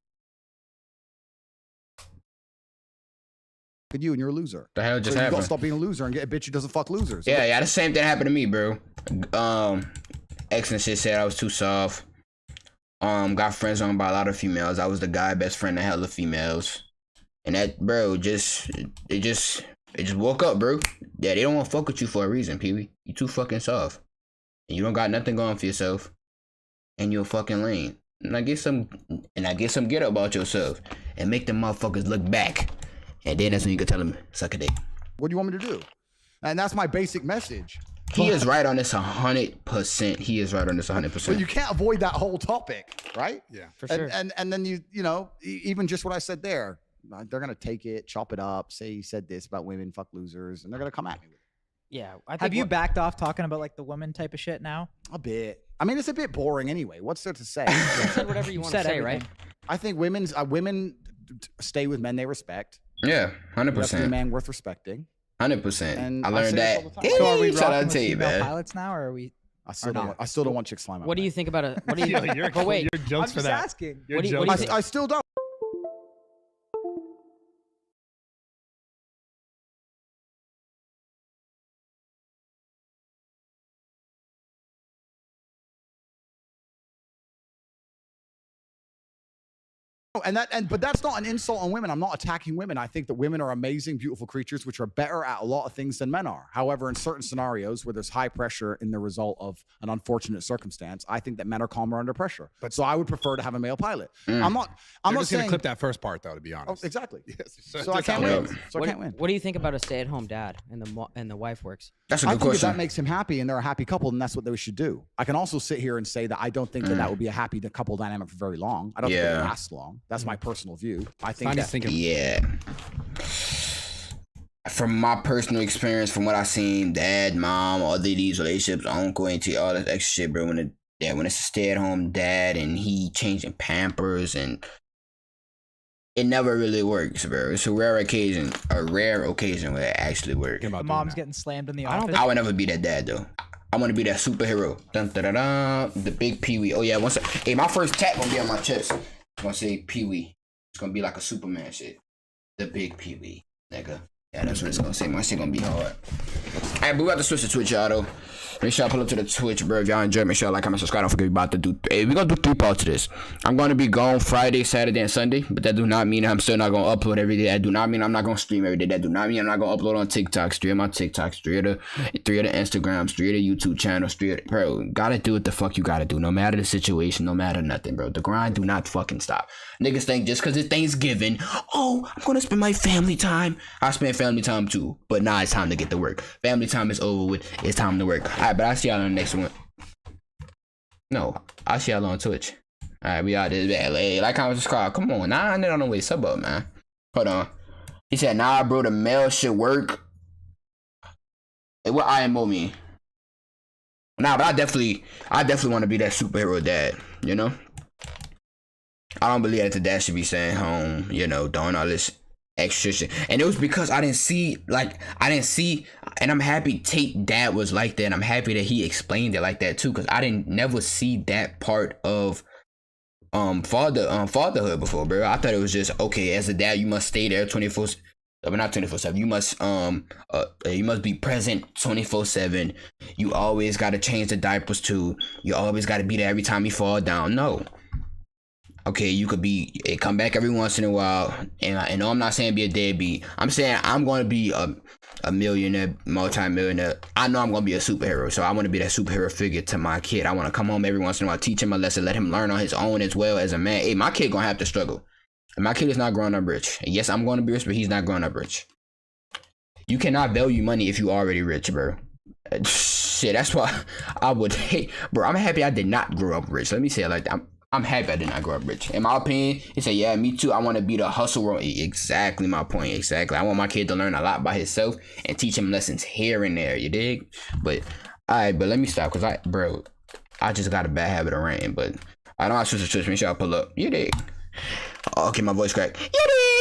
You and you're a loser. The hell just You gotta happened? stop being a loser and get a bitch who doesn't fuck losers. Yeah, the same thing happened to me, bro. Ex and shit said I was too soft. Got friends on by a lot of females. I was the guy, best friend to hella females. And that, bro, it just woke up, bro. Yeah, they don't want to fuck with you for a reason, Peewee. You too fucking soft. And you don't got nothing going for yourself. And you're a fucking lame. And I get some get up about yourself. And make them motherfuckers look back. And then that's when you can tell them, suck a dick. What do you want me to do? And that's my basic message. He is right on this 100%. He is right on this 100%. But you can't avoid that whole topic, right? Yeah, For sure. And then you know, even just what I said there, they're gonna take it, chop it up, say you said this about women, fuck losers, and they're gonna come at me with it. Yeah. I think Have you backed off talking about like the woman type of shit now? A bit. I mean, it's a bit boring anyway. What's there to say? You said whatever you want to said say, everything. right? I think women stay with men they respect. Yeah, You have to be a 100%. man worth respecting. 100%. And I I learned say that. this all the time. So are we Shout rocking out with to you, female man. pilots now, or are we? I still Or don't. not. I still don't want chicks flying my What do plane. you think about it? What do you? But wait, your jokes I'm for just that. asking. Your What do you- what jokes- do you think? I still don't. But that's not an insult on women. I'm not attacking women. I think that women are amazing, beautiful creatures, which are better at a lot of things than men are. However, in certain scenarios where there's high pressure in the result of an unfortunate circumstance, I think that men are calmer under pressure. But so I would prefer to have a male pilot. I'm not You're just saying gonna clip that first part though, to be Oh, honest. exactly. Yes. So I can't win. So I can't win. What do you think about a stay-at-home dad and the wife works? That's a I good think if that question. makes him happy and they're a happy couple, then that's what they should do. I can also sit here and say that I don't think that would be a happy couple dynamic for very long. I don't think it Yeah. lasts long. That's my personal view. I think Fine, that he's thinking. Yeah. From my personal experience, from what I've seen, dad, mom, all of these relationships, uncle, auntie, all that extra shit, bro. When it's a stay-at-home dad and he changing Pampers, and it never really works, bro. It's a rare occasion where it actually works. Thinking about The doing mom's that. getting slammed in the I don't office. I would never be that dad though. I want to be that superhero. Dun, dun, dun, dun, the big Peewee. Oh yeah, hey, my first tat gonna be on my chest. It's gonna say Peewee. It's gonna be like a Superman shit. The big Peewee, nigga. Yeah, that's what it's gonna say. My shit gonna be hard. Alright, but we got to switch to Twitch, y'all though. Make sure y'all pull up to the Twitch, bro. If y'all enjoy, make sure y'all like, comment, subscribe. Don't forget we about to do. Hey, we gonna do 3 parts of this. I'm gonna be gone Friday, Saturday, and Sunday, but that do not mean I'm still not gonna upload every day. That do not mean I'm not gonna stream every day. That do not mean I'm not gonna upload on TikTok. 3 of my TikToks, 3 of the Instagrams, 3 of the YouTube channels, 3 of the, bro. Gotta do what the fuck you gotta do, no matter the situation, no matter nothing, bro. The grind do not fucking stop. Niggas think just because it's Thanksgiving, oh, I'm gonna spend my family time. I spend family time too, but nah, it's time to get to work. Family time is over with. It's time to work. All right, but I'll see y'all on the next one. No, I'll see y'all on Twitch. All right, we out this bad. Hey, like, comment, subscribe. Come on, 900 on the way. Sub up, man. Hold on. He said, nah, bro, the mail should work. Hey, what IMO mean? Nah, but I definitely want to be that superhero dad, you know? I don't believe that the dad should be staying home, you know, doing all this extra shit. And it was because I didn't see, and I'm happy Tate dad was like that. And I'm happy that he explained it like that too, because I didn't never see that part of fatherhood before, bro. I thought it was just, okay, as a dad you must stay there 24, but not 24/7. You must be present 24/7. You always got to change the diapers too. You always got to be there every time you fall down. No, Okay, you could be come back every once in a while, and no, I'm not saying be a deadbeat. I'm saying I'm going to be a millionaire, multi-millionaire. I know I'm going to be a superhero, so I want to be that superhero figure to my kid. I want to come home every once in a while, teach him a lesson, let him learn on his own as well as a man. Hey, my kid going to have to struggle. And my kid is not growing up rich. And yes, I'm going to be rich, but he's not growing up rich. You cannot value money if you already rich, bro. Shit, that's why I would hate, bro. I'm happy I did not grow up rich. Let me say it like that. I'm happy I did not grow up rich. In my opinion, he said, yeah, me too. I want to be the hustle world. Exactly my point. Exactly. I want my kid to learn a lot by himself and teach him lessons here and there. You dig? But, all right, but let me stop because I just got a bad habit of ranting. But I don't want to switch. Make sure I pull up. You dig? Okay, my voice cracked. You dig?